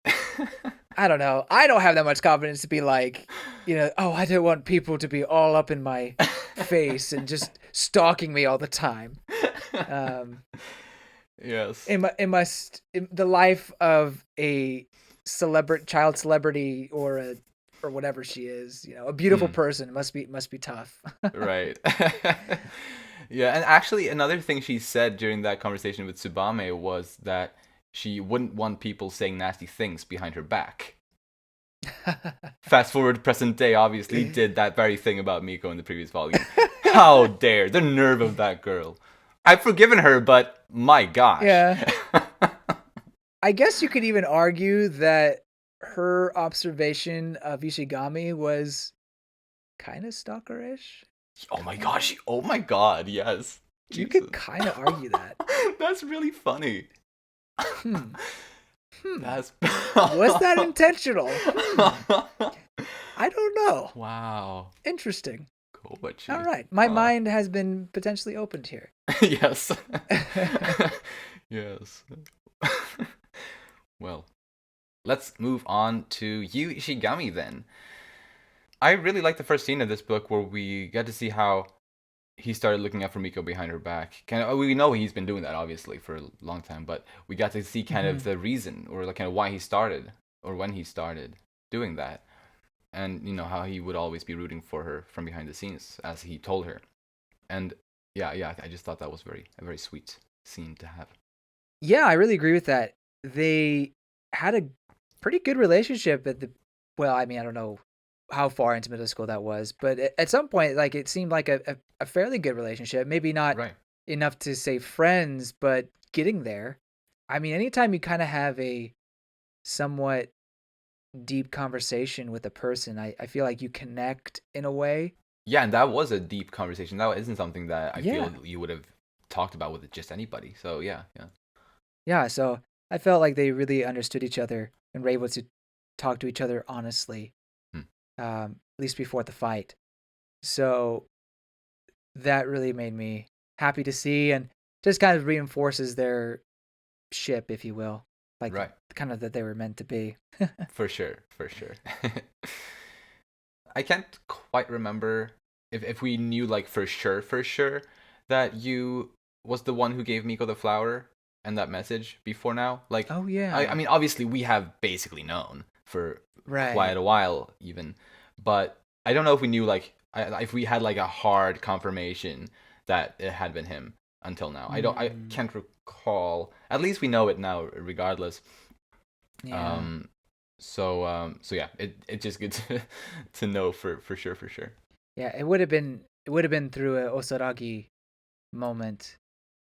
I don't know. I don't have that much confidence to be like, I don't want people to be all up in my face and just stalking me all the time. Yes. In the life of a child celebrity or whatever she is, a beautiful person must be tough. Right. Yeah, and actually another thing she said during that conversation with Tsubame was that she wouldn't want people saying nasty things behind her back. Fast forward present day, obviously did that very thing about Miko in the previous volume. How dare, the nerve of that girl. I've forgiven her, but my gosh. Yeah. I guess you could even argue that her observation of Ishigami was kind of stalkerish. Oh my gosh. Oh my god, yes. You could kind of argue that. That's really funny. Was that intentional? I don't know. Wow. Interesting. Kobachi. All right. My mind has been potentially opened here. Yes. Yes. Well, let's move on to Yu Ishigami then. I really like the first scene of this book where we get to see how he started looking out for Miko behind her back. We know he's been doing that, obviously, for a long time, but we got to see kind of the reason, or like kind of why he started, or when he started doing that. And, how he would always be rooting for her from behind the scenes, as he told her. And, yeah, I just thought that was a very sweet scene to have. Yeah, I really agree with that. They had a pretty good relationship I don't know how far into middle school that was, but at some point, like it seemed like a fairly good relationship. Maybe not Right. enough to say friends, but getting there. I mean, anytime you kind of have a somewhat deep conversation with a person, I feel like you connect in a way. Yeah, and that was a deep conversation. That isn't something that I Yeah. feel you would have talked about with just anybody. So yeah, yeah. Yeah. So I felt like they really understood each other and were able to talk to each other honestly, Hmm. at least before the fight. So that really made me happy to see and just kind of reinforces their ship, if you will, like Right. kind of that they were meant to be. For sure, for sure. I can't quite remember if we knew like for sure that you was the one who gave Miko the flower and that message before now. Like, Oh I yeah, mean, obviously we have basically known for right. quite a while even, but I don't know if we knew like if we had like a hard confirmation that it had been him until now. I Mm, can't recall. At least we know it now, regardless. yeah, Um, so yeah, it just good to know for sure, for sure. yeah. It would have been through a Osaragi moment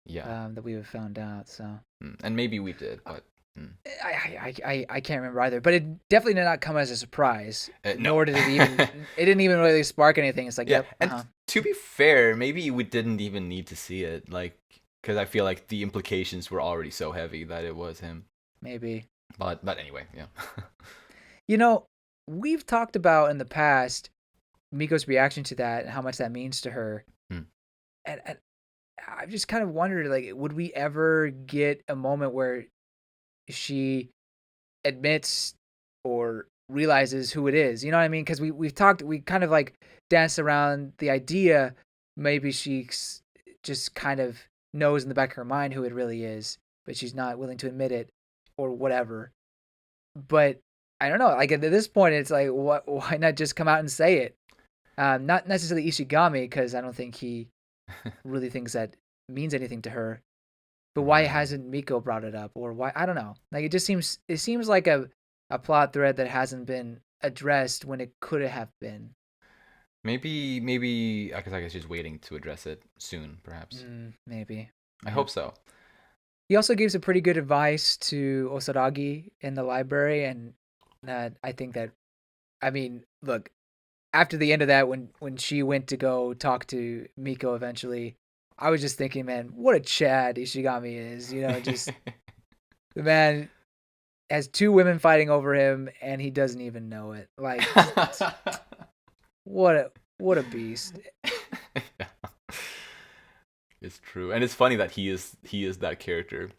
Yeah. that we would have found out. So And maybe we did, but mm. I can't remember either, but it definitely did not come as a surprise. No. Nor did it even. It didn't even really spark anything. It's like, Yeah, yep, and to be fair, maybe we didn't even need to see it, like, because I feel like the implications were already so heavy that it was him. maybe. But anyway, yeah. You know, we've talked about in the past Miko's reaction to that and how much that means to her. Hmm. And I've just kind of wondered, like, would we ever get a moment where she admits or realizes who it is? You know what I mean? Because we kind of like danced around the idea. Maybe she just kind of knows in the back of her mind who it really is, but she's not willing to admit it or whatever. But I don't know. Like at this point, it's like, what? Why not just come out and say it? Not necessarily Ishigami, because I don't think he really thinks that means anything to her. But why Right. hasn't Miko brought it up, or why? I don't know. Like it seems like a plot thread that hasn't been addressed when it could have been. Maybe Akazaki is just waiting to address it soon, perhaps. Maybe. I Yeah. hope so. He also gives a pretty good advice to Osaragi in the library, and I think that I mean, look, after the end of that, when she went to go talk to Miko eventually, I was just thinking, man, what a Chad Ishigami is. You know, just the man has two women fighting over him, and he doesn't even know it. Like, what a beast. Yeah. It's true, and it's funny that he is that character,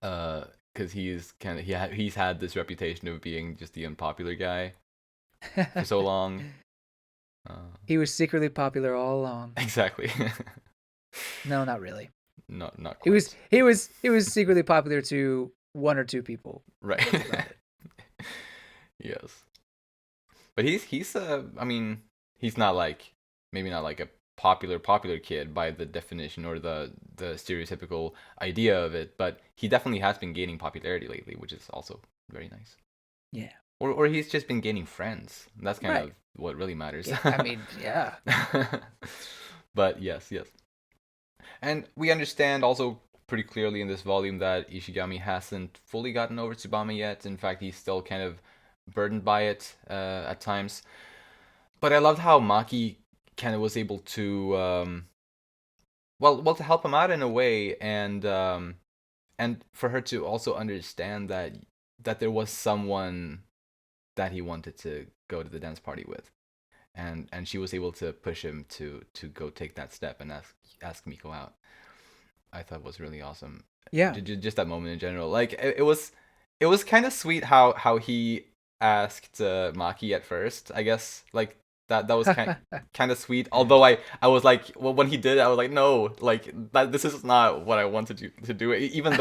because he's kind of he's had this reputation of being just the unpopular guy for so long. Uh, He was secretly popular all along. exactly. No, not really. Not He was quite. he was secretly popular to one or two people. Right. That's about it. Yes, but he's I mean, he's not like maybe not like a popular kid by the definition or the stereotypical idea of it, but he definitely has been gaining popularity lately, which is also very nice. Yeah. Or he's just been gaining friends. That's kind of Right. what really matters. Yeah. I mean, yeah. But yes, yes. And we understand also pretty clearly in this volume that Ishigami hasn't fully gotten over Tsubame yet. In fact, he's still kind of burdened by it at times. But I loved how Maki kind of was able to, well, to help him out in a way, and for her to also understand that there was someone that he wanted to go to the dance party with, and she was able to push him to go take that step and ask Miko out. I thought was really awesome. Yeah. Just that moment in general, like it was kind of sweet how he asked Maki at first. I guess like that was kind of sweet. Although I was like, well, when he did, I was like, no, like that this is not what I wanted to do. Even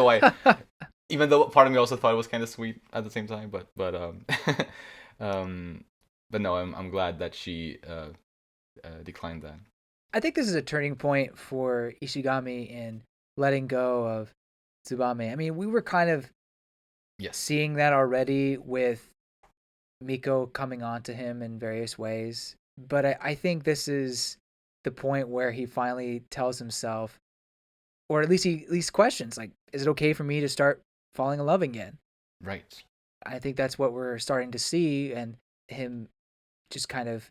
though part of me also thought it was kind of sweet at the same time, but um, but no, I'm glad that she declined that. I think this is a turning point for Ishigami in letting go of Tsubame. I mean, we were kind of Yes. seeing that already with Miko coming on to him in various ways. But I think this is the point where he finally tells himself, or at least questions, like, is it okay for me to start falling in love again? Right. I think that's what we're starting to see, and him just kind of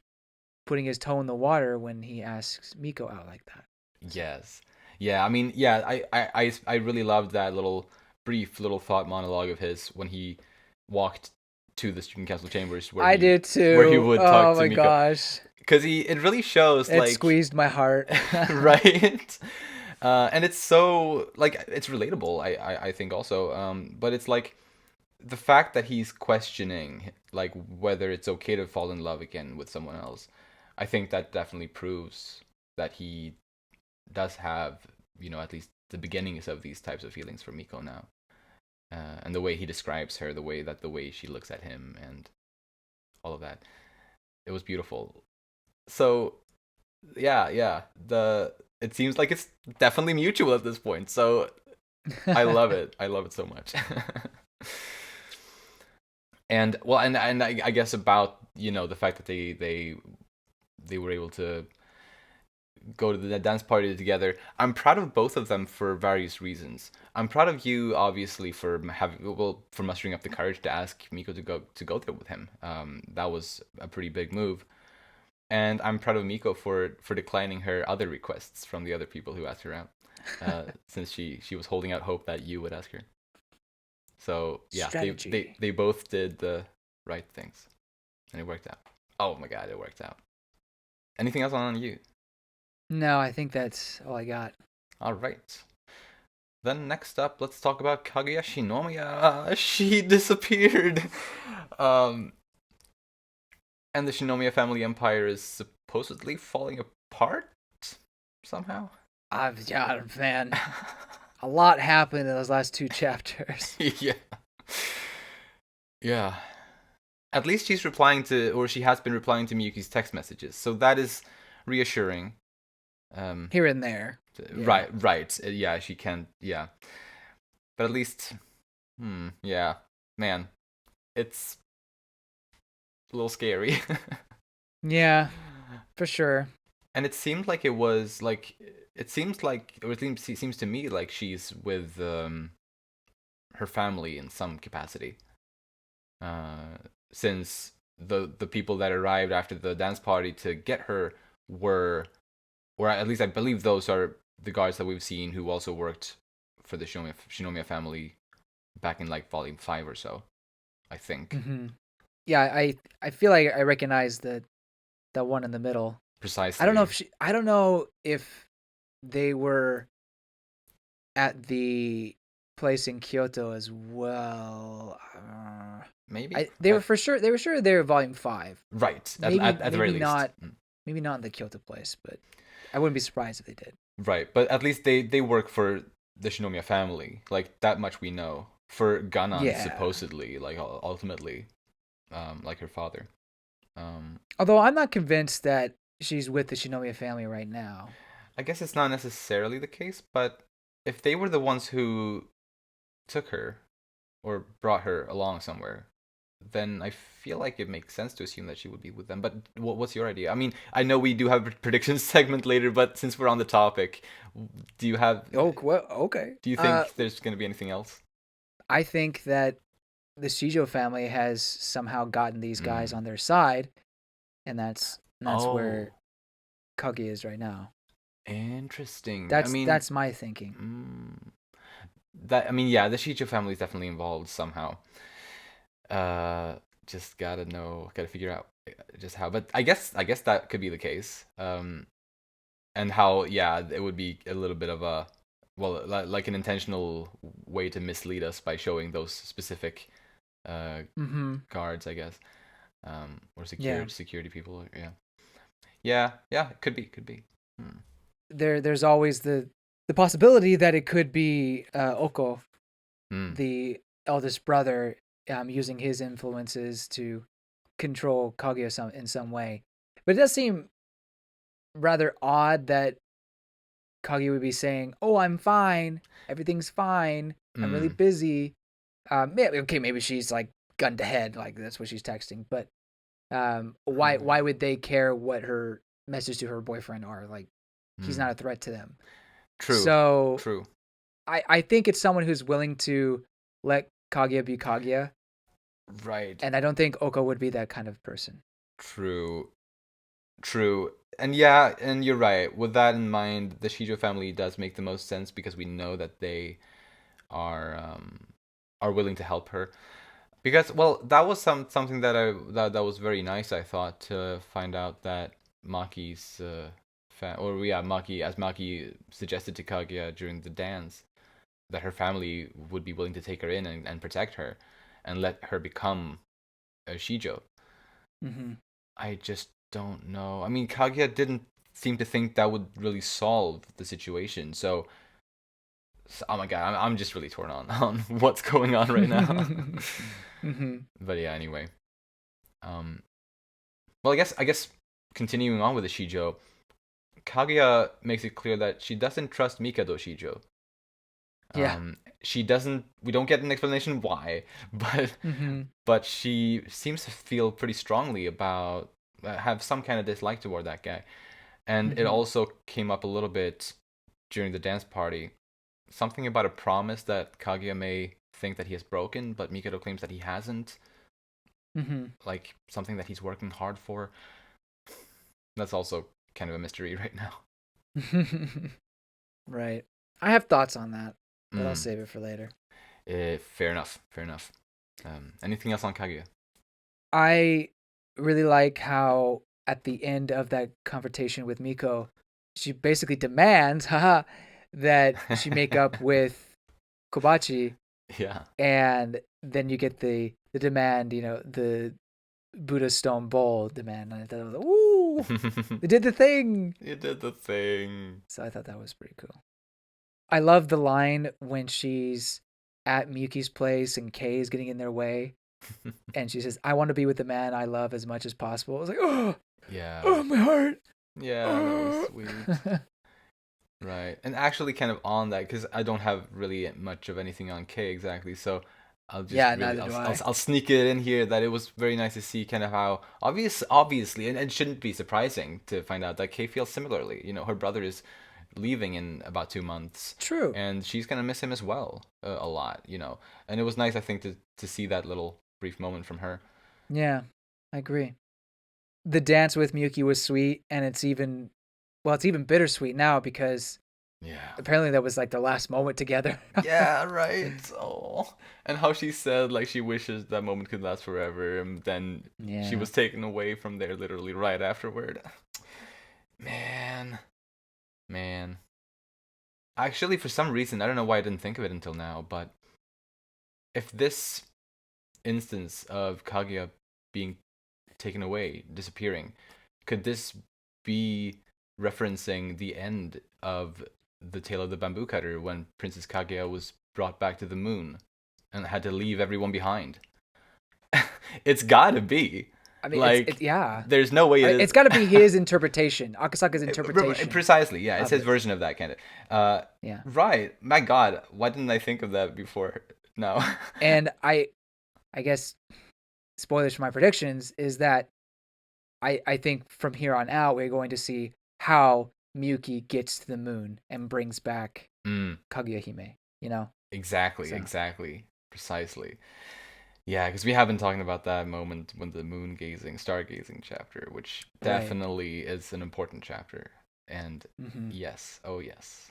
putting his toe in the water when he asks Miko out like that. Yes. Yeah, I mean, yeah, I really loved that brief little thought monologue of his when he walked to the student council chambers I did where he too. would talk Oh to my Miko. gosh. Because it really shows, It like, squeezed my heart. right? And it's so, like, it's relatable, I think also. But it's like the fact that he's questioning, like, whether it's okay to fall in love again with someone else. I think that definitely proves that he does have, at least the beginnings of these types of feelings for Miko now. And the way he describes her, the way she looks at him, and all of that. It was beautiful. So, yeah. It seems like it's definitely mutual at this point. So I love it. I love it so much. And well, and I guess about the fact that they were able to go to the dance party together. I'm proud of both of them for various reasons. I'm proud of you, obviously, for for mustering up the courage to ask Miko to go there with him. That was a pretty big move, and I'm proud of Miko for declining her other requests from the other people who asked her out, since she was holding out hope that you would ask her. So yeah, they both did the right things, and it worked out. Oh my god, it worked out. Anything else on you? No, I think that's all I got. All right. Then next up, let's talk about Kaguya Shinomiya. She disappeared. And the Shinomiya family empire is supposedly falling apart somehow. Yeah, man. A lot happened in those last 2 chapters. Yeah. Yeah. At least she's replying to, or she has been replying to Miyuki's text messages, so that is reassuring. Here and there. Yeah. Right. Yeah, she can. Yeah, but at least, yeah, man, it's a little scary. Yeah, for sure. And it seemed like it was like it seems like, or it seems to me like she's with her family in some capacity. Since the people that arrived after the dance party to get her were, or at least I believe those are the guards that we've seen who also worked for the Shinomiya family back in like volume 5 or so, I think. Mm-hmm. Yeah, I feel like I recognize the one in the middle. Precisely. I don't know if they were at the place in Kyoto as well. Maybe they were sure they were volume 5. Right. Maybe at the very not. least. Maybe not in the Kyoto place, but I wouldn't be surprised if they did. Right, but at least they work for the Shinomiya family. Like, that much we know. For Ganon, supposedly, like, ultimately, like her father. Although I'm not convinced that she's with the Shinomiya family right now. I guess it's not necessarily the case, but if they were the ones who took her or brought her along somewhere, then I feel like it makes sense to assume that she would be with them. But what's your idea? I mean, I know we do have a predictions segment later, but since we're on the topic, do you have... Oh, well, okay. Do you think there's going to be anything else? I think that the Shijo family has somehow gotten these guys on their side, and that's where Kaguya is right now. Interesting. That's my thinking. The Shijo family is definitely involved somehow. Just gotta figure out just how. But I guess that could be the case. And how, it would be a little bit of a, well, like an intentional way to mislead us by showing those specific guards, I guess, or security people. Yeah. Could be. There's always the possibility that it could be Oko, the eldest brother, using his influences to control Kaguya in some way. But it does seem rather odd that Kaguya would be saying, "Oh, I'm fine. Everything's fine. I'm really busy." Maybe she's like gun to head, like that's what she's texting. But why would they care what her message to her boyfriend are? Like, he's not a threat to them. True. So True. I think it's someone who's willing to let Kaguya be Kaguya. Right. And I don't think Oko would be that kind of person. True. And yeah, and you're right. With that in mind, the Shijo family does make the most sense because we know that they are willing to help her. Because, well, that was something that was very nice, I thought, to find out that Maki's Maki suggested to Kaguya during the dance, that her family would be willing to take her in and protect her and let her become a Shijo. Mm-hmm. I just don't know. I mean, Kaguya didn't seem to think that would really solve the situation. So oh my god, I'm just really torn on what's going on right now. Mm-hmm. But yeah, anyway. Well, I guess continuing on with the Shijo, Kaguya makes it clear that she doesn't trust Mikado Shijo. Yeah. She doesn't. We don't get an explanation why, but she seems to feel pretty strongly about have some kind of dislike toward that guy, and it also came up a little bit during the dance party. Something about a promise that Kaguya may think that he has broken, but Mikado claims that he hasn't. Like something that he's working hard for. That's also kind of a mystery right now. Right. I have thoughts on that, but I'll save it for later. Fair enough. Anything else on Kaguya? I really like how at the end of that confrontation with Miko, she basically demands, that she make up with Kobachi. Yeah. And then you get the demand, the Buddha Stone Bowl demand. And I thought, ooh, they did the thing. You did the thing. So I thought that was pretty cool. I love the line when she's at Miyuki's place and Kei is getting in their way. And she says, I want to be with the man I love as much as possible. I was like, oh, yeah. Oh, my heart. Yeah, that was sweet. Right. And actually kind of on that, because I don't have really much of anything on Kei exactly, so I'll just I'll sneak it in here that it was very nice to see kind of how obviously, and it shouldn't be surprising to find out that Kei feels similarly. Her brother is leaving in about 2 months. True. And she's gonna miss him as well a lot, And it was nice, I think, to see that little brief moment from her. Yeah, I agree. The dance with Miyuki was sweet, and it's even bittersweet now because apparently that was like their last moment together. Yeah, right. Oh, and how she said like she wishes that moment could last forever, and then she was taken away from there literally right afterward. Man. Actually, for some reason, I don't know why I didn't think of it until now, but if this instance of Kaguya being taken away, disappearing, could this be referencing the end of the Tale of the Bamboo Cutter when Princess Kaguya was brought back to the moon and had to leave everyone behind? It's gotta be. I mean, there's no way it's got to be his interpretation, Akasaka's interpretation. Precisely, yeah. It's his version of that kind of. Yeah. Right. My God, why didn't I think of that before? No. And I guess spoilers for my predictions is that I think from here on out we're going to see how Miyuki gets to the moon and brings back Kaguya Hime. Exactly, precisely. Yeah, because we have been talking about that moment when the stargazing chapter, which definitely is an important chapter. And yes, oh yes.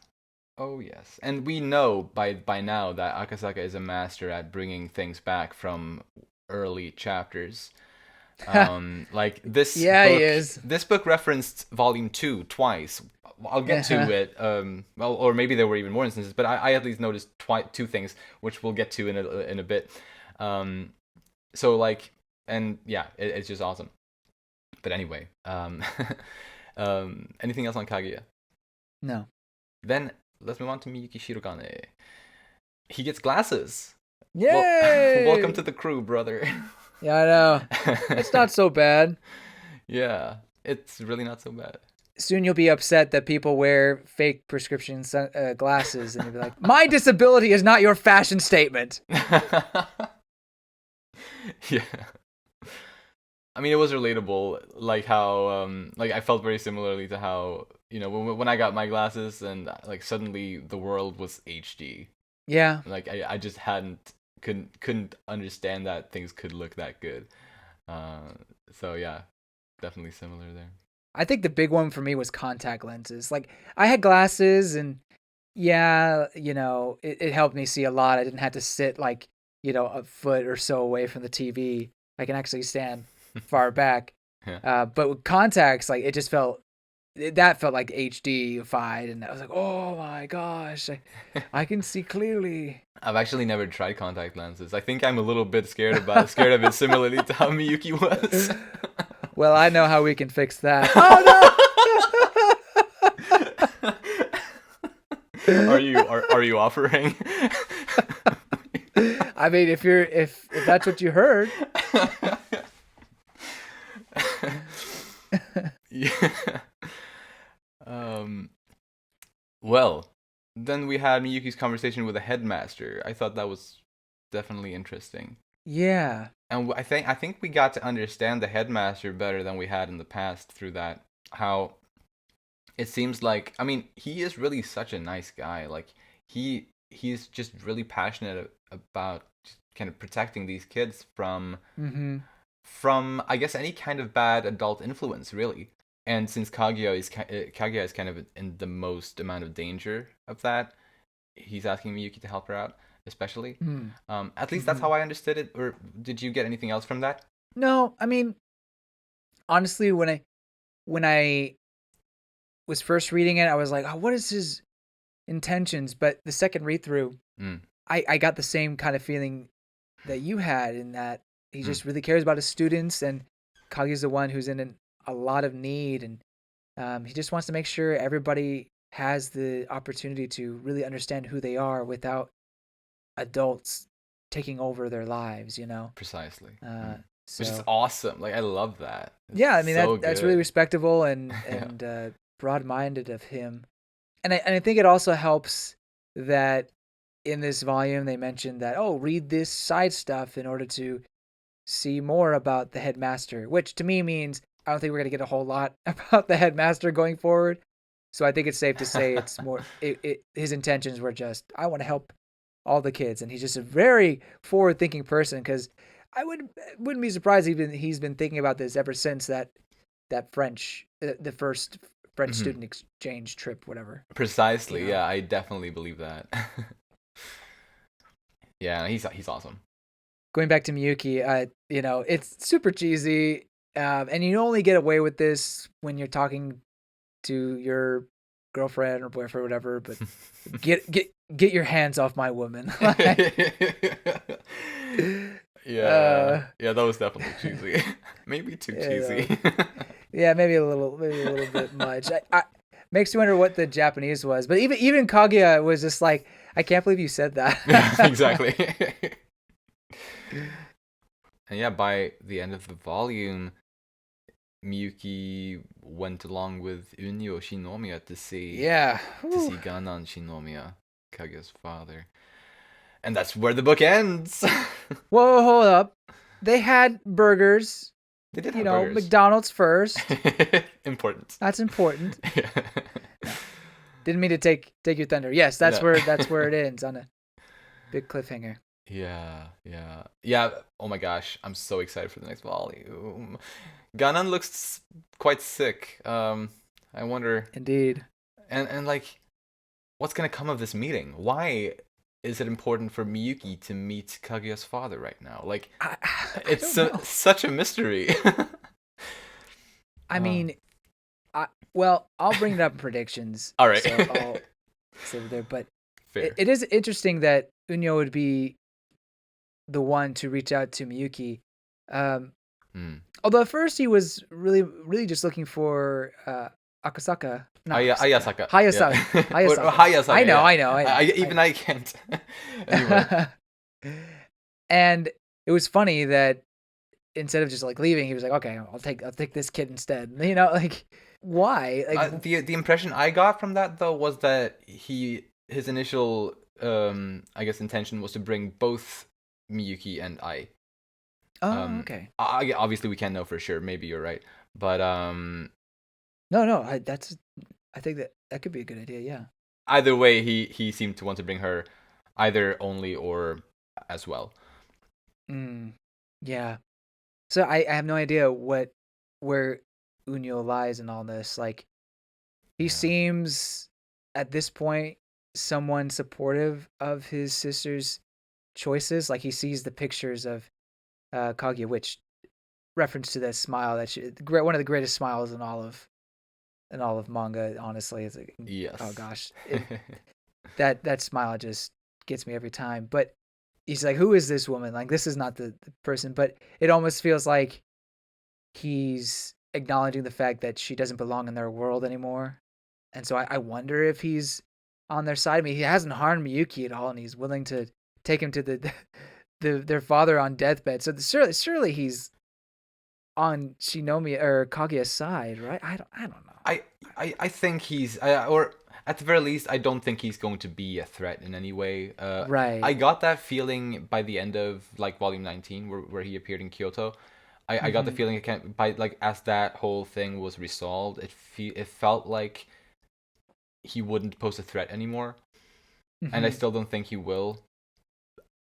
And we know by now that Akasaka is a master at bringing things back from early chapters. Like this book, he is. This book referenced Volume 2 twice. I'll get to it. Well, or maybe there were even more instances, but I at least noticed two things, which we'll get to in a bit. So like, and yeah, it's just awesome. But anyway, anything else on Kaguya? No. Then let's move on to Miyuki Shirogane. He gets glasses. Yay! Welcome to the crew, brother. Yeah, I know. It's not so bad. Yeah, it's really not so bad. Soon you'll be upset that people wear fake prescription glasses, and you'll be like, my disability is not your fashion statement. Yeah. I mean, it was relatable, like how, like I felt very similarly to how, when I got my glasses and like suddenly the world was HD. Yeah. Like I just couldn't understand that things could look that good. Uh, so yeah, definitely similar there. I think the big one for me was contact lenses. Like I had glasses and yeah, it helped me see a lot. I didn't have to sit like, a foot or so away from the TV. I can actually stand far back. Yeah. But with contacts, like that felt like HD-ified, and I was like, oh my gosh, I can see clearly. I've actually never tried contact lenses. I think I'm a little bit scared of it similarly to how Miyuki was. Well, I know how we can fix that. Oh no! Are you offering? I mean, if that's what you heard. Yeah. Well, then we had Miyuki's conversation with the headmaster. I thought that was definitely interesting. Yeah. And I think we got to understand the headmaster better than we had in the past through that. How it seems like, I mean, he is really such a nice guy. Like he's just really passionate about kind of protecting these kids from I guess any kind of bad adult influence, really. And since Kaguya is kind of in the most amount of danger of that, he's asking Miyuki to help her out, especially. At least that's how I understood it. Or did you get anything else from that? No, I mean, honestly, when I was first reading it, I was like, oh, what is his intentions? But the second read through, I got the same kind of feeling that you had, in that he just really cares about his students, and Kaguya's the one who's in a lot of need, and he just wants to make sure everybody has the opportunity to really understand who they are without adults taking over their lives, Precisely. So, which is awesome. Like I love that. Yeah, I mean so that's really respectable and broad-minded of him, and I think it also helps that in this volume they mentioned that, read this side stuff in order to see more about the headmaster, which to me means I don't think we're gonna get a whole lot about the headmaster going forward. So I think it's safe to say it's more his intentions were just, I want to help all the kids, and he's just a very forward-thinking person, because I wouldn't be surprised he's been thinking about this ever since that French the first French student exchange trip, whatever. Precisely, yeah, I definitely believe that. Yeah, he's awesome. Going back to Miyuki, it's super cheesy, and you only get away with this when you're talking to your girlfriend or boyfriend or whatever. But get your hands off my woman. Yeah, that was definitely cheesy. Maybe too cheesy. Yeah, maybe a little bit much. I makes you wonder what the Japanese was. But even Kaguya was just like, I can't believe you said that. Yeah, exactly. And yeah, by the end of the volume, Miyuki went along with Unyo Shinomiya to see Ganan Shinomiya, Kaguya's father. And that's where the book ends. Whoa, hold up. They had burgers. They did have burgers. McDonald's first. Important. That's important. Yeah. No. Didn't mean to take your thunder. Yes, that's where it ends, on a big cliffhanger. Yeah. Oh my gosh, I'm so excited for the next volume. Ganan looks quite sick. I wonder. Indeed. And like, what's gonna come of this meeting? Why is it important for Miyuki to meet Kaguya's father right now? Like, it's such a mystery. I mean, I'll bring it up in predictions. All right. So I'll save it there. But it is interesting that Unyo would be the one to reach out to Miyuki. Although at first he was really, really just looking for Akasaka. Hayasaka. Hayasaka. I know. I can't. Anyway. And it was funny that instead of just like leaving, he was like, "Okay, I'll take this kid instead." Like, why? Like, the impression I got from that though was that his initial I guess intention was to bring both Miyuki and Ai. Oh, okay. Obviously we can't know for sure. Maybe you're right, but No, I think that could be a good idea. Yeah. either way, he seemed to want to bring her either only or as well. Mm, yeah. So I have no idea where Unyo lies in all this. Like he Yeah. seems at this point someone supportive of his sister's choices. Like he sees the pictures of Kaguya, which reference to that smile that one of the greatest smiles in all of manga. Honestly, it's like, oh Yes. gosh, that smile just gets me every time. But he's like, who is this woman? Like this is not the person. But it almost feels like he's acknowledging the fact that she doesn't belong in their world anymore. And so I wonder if he's on their side. I mean, he hasn't harmed Miyuki at all, and he's willing to take him to their father on deathbed. So surely he's on Shinomiya or Kaguya's side, right? I don't know. I think he's or at the very least I don't think he's going to be a threat in any way. I Right. got that feeling by the end of like volume 19 where he appeared in Kyoto. I got the Mm-hmm. feeling it can by like as that whole thing was resolved, it felt like he wouldn't pose a threat anymore, and I Mm-hmm. still don't think he will.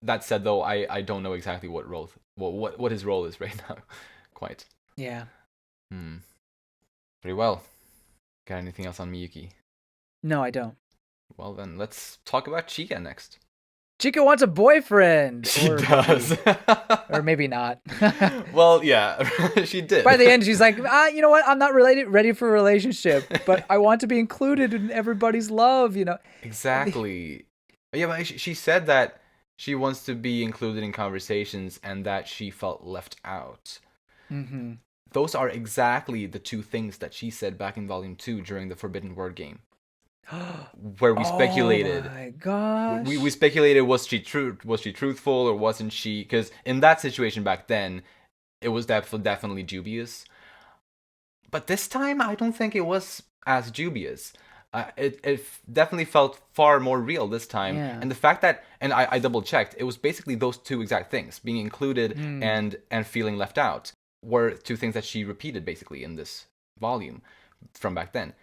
That said, though, I don't know exactly what his role is right now, quite. Yeah. Hmm. Pretty well. Got anything else on Miyuki? No, I don't. Well then, let's talk about Chika next. Chika wants a boyfriend, She does. or maybe not. Well, yeah, she did. By the end, she's like, you know what? I'm not ready for a relationship, but I want to be included in everybody's love. You know. Exactly. Yeah, but she said that she wants to be included in conversations and that she felt left out. Mm-hmm. Those are exactly the two things that she said back in Volume 2 during the Forbidden Word game, where we Oh speculated. my We gosh. speculated, was she truthful or wasn't she? Because in that situation back then, it was definitely dubious. But this time, I don't think it was as dubious. It definitely felt far more real this time, Yeah. and the fact that I double checked, it was basically those two exact things: being included Mm. and feeling left out were two things that she repeated basically in this volume from back then,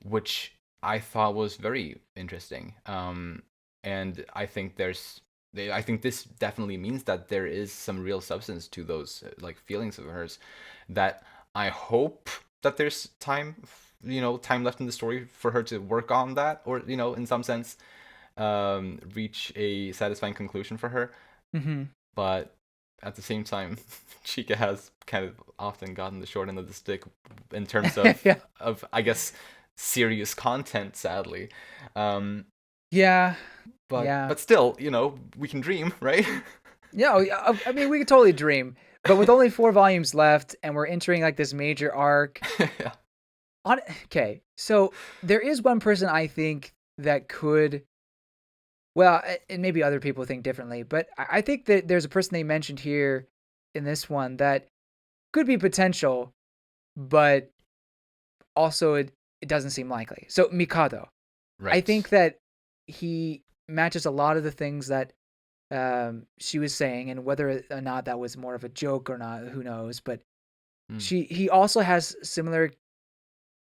which I thought was very interesting. And I think this definitely means that there is some real substance to those like feelings of hers that I hope that there's time left in the story for her to work on that, or in some sense, reach a satisfying conclusion for her. Mm-hmm. But at the same time, Chica has kind of often gotten the short end of the stick in terms of Yeah. I guess serious content, sadly. Um, Yeah. but Yeah. but still, we can dream, right? Yeah. I mean, we could totally dream, but with only 4 volumes left, and we're entering like this major arc. Yeah. Okay, so there is one person I think that could. Well, and maybe other people think differently, but I think that there's a person they mentioned here in this one that could be potential, but also it doesn't seem likely. So Mikado, I Right. think that he matches a lot of the things that she was saying, and whether or not that was more of a joke or not, who knows? But Mm. he also has similar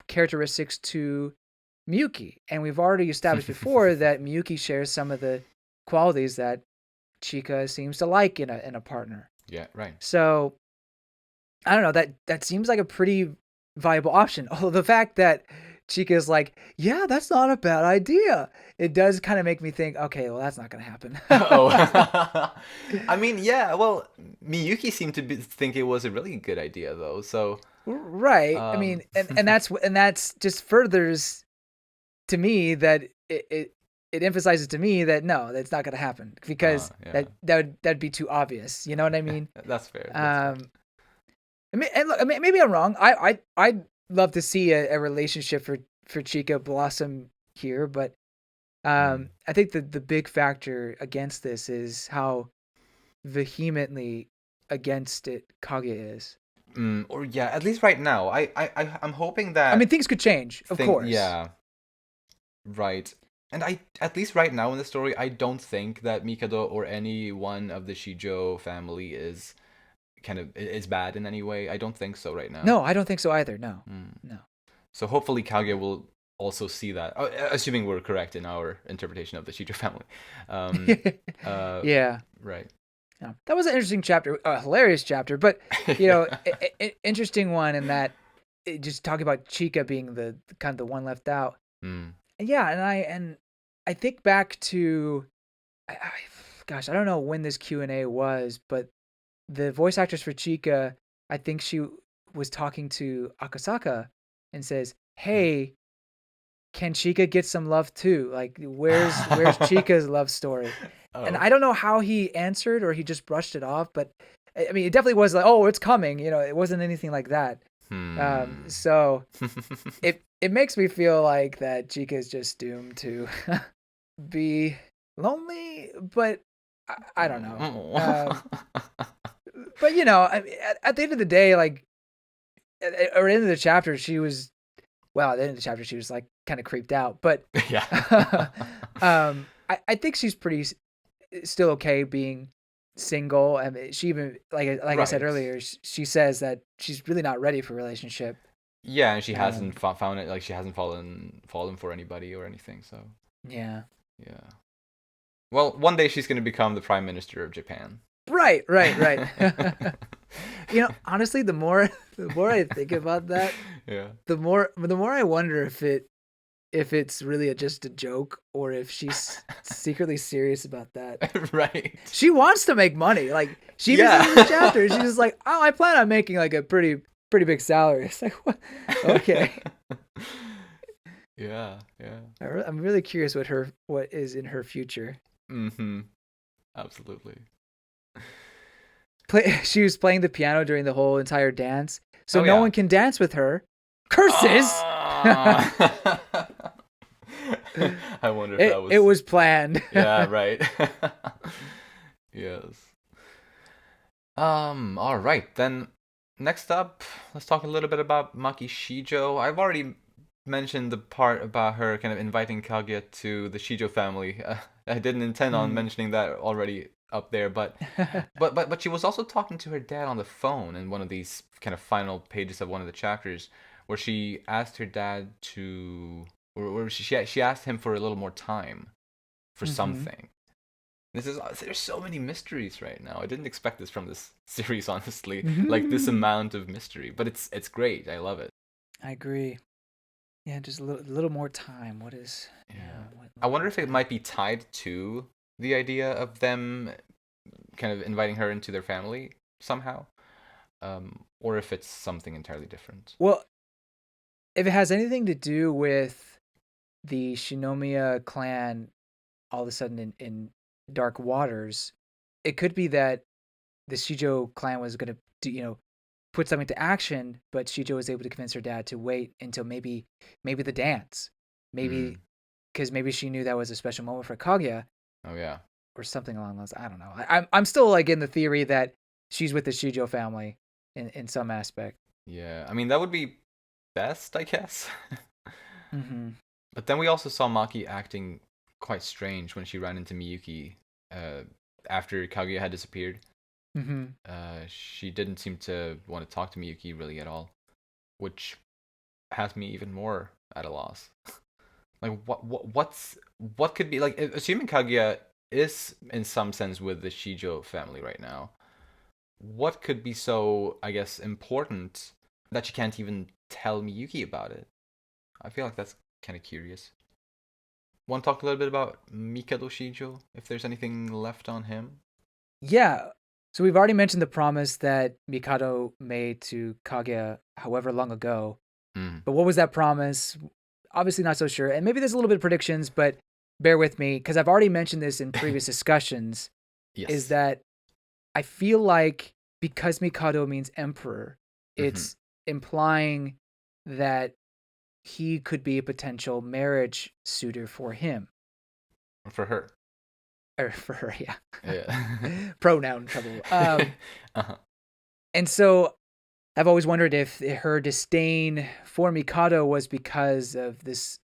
characteristics to Miyuki, and we've already established before that Miyuki shares some of the qualities that Chika seems to like in a partner. Yeah. Right. So I don't know, that seems like a pretty viable option. Although the fact that Chika's like, yeah, that's not a bad idea, it does kind of make me think, okay, well, that's not gonna happen. Oh, I mean, yeah. Well, Miyuki seemed to think it was a really good idea, though. So, Right. I um, mean, and that's just furthers to me that it emphasizes to me that no, that's not going to happen because yeah, that'd be too obvious. You know what I mean? that's fair. That's fair. Um, I mean, and look, I mean, maybe I'm wrong. I'd love to see a relationship for Chica blossom here, but Mm. I think the big factor against this is how vehemently against it Kaguya is. Or yeah, at least right now, I'm hoping I mean, that things could change, of course. yeah, right. And at least right now in the story, I don't think that Mikado or any one of the Shijo family is kind of is bad in any way. I don't think so right now. No, I don't think so either. No, Mm. no. So hopefully Kaguya will also see that, assuming we're correct in our interpretation of the Shijo family. Yeah. Right. Yeah. That was an interesting chapter, a hilarious chapter, but interesting one in that just talking about Chika being the kind of the one left out. Mm. Yeah, and I think back to, gosh, I don't know when this Q&A was, but the voice actress for Chika, I think she was talking to Akasaka and says, "Hey, can Chika get some love too? Like, where's Chika's love story?" And I don't know how he answered, or he just brushed it off, but I mean, it definitely was like, "Oh, it's coming." It wasn't anything like that. So it makes me feel like that Chika is just doomed to be lonely, but I don't know. But I mean, at the end of the day, like, or at the end of the chapter, she was, well, at the end of the chapter, she was like kind of creeped out. But yeah. I think she's pretty still okay being single. I mean, she even like I said Right. earlier, she says that she's really not ready for a relationship. Yeah, and she hasn't found it, like she hasn't fallen for anybody or anything. So yeah. Well, one day she's going to become the Prime Minister of Japan. Right. Honestly, the more I think about that, yeah, the more I wonder if it's really just a joke, or if she's secretly serious about that. right. She wants to make money. Like, she even says in the chapter, she's just like, "Oh, I plan on making like a pretty big salary." It's like, what? Okay. yeah. I'm really curious what is in her future. Mm-hmm. Absolutely. She was playing the piano during the whole entire dance, so no one can dance with her. Curses! I wonder if that was... It was planned. Yeah, right. Yes. All right, then next up, let's talk a little bit about Maki Shijo. I've already mentioned the part about her kind of inviting Kaguya to the Shijo family. I didn't intend on mentioning that already up there, but she was also talking to her dad on the phone in one of these kind of final pages of one of the chapters, where she asked her dad to, or she asked him for a little more time for something. There's so many mysteries right now. I didn't expect this from this series, honestly. Like, this amount of mystery, but it's great. I love it. I agree. Yeah, just a little more time. What is? Yeah. I wonder if it might be tied to the idea of them kind of inviting her into their family somehow, or if it's something entirely different. Well, if it has anything to do with the Shinomiya clan, all of a sudden in Dark Waters, it could be that the Shijo clan was going to do, put something to action, but Shijo was able to convince her dad to wait until maybe the dance, maybe because maybe she knew that was a special moment for Kaguya. Oh yeah, or something along those. I don't know. I'm still like in the theory that she's with the Shijo family in some aspect. Yeah, I mean that would be best, I guess. Mm-hmm. But then we also saw Maki acting quite strange when she ran into Miyuki after Kaguya had disappeared. Mm-hmm. She didn't seem to want to talk to Miyuki really at all, which has me even more at a loss. Like, what could be, like, assuming Kaguya is in some sense with the Shijo family right now, what could be so, I guess, important that she can't even tell Miyuki about it? I feel like that's kind of curious. Want to talk a little bit about Mikado Shijo, if there's anything left on him? Yeah. So we've already mentioned the promise that Mikado made to Kaguya however long ago. But what was that promise? Obviously not so sure. And maybe there's a little bit of predictions, but bear with me, because I've already mentioned this in previous discussions. Yes. Is that I feel like because Mikado means emperor, it's implying that he could be a potential marriage suitor for him. For her. Or for her, yeah. Pronoun trouble. And so I've always wondered if her disdain for Mikado was because of this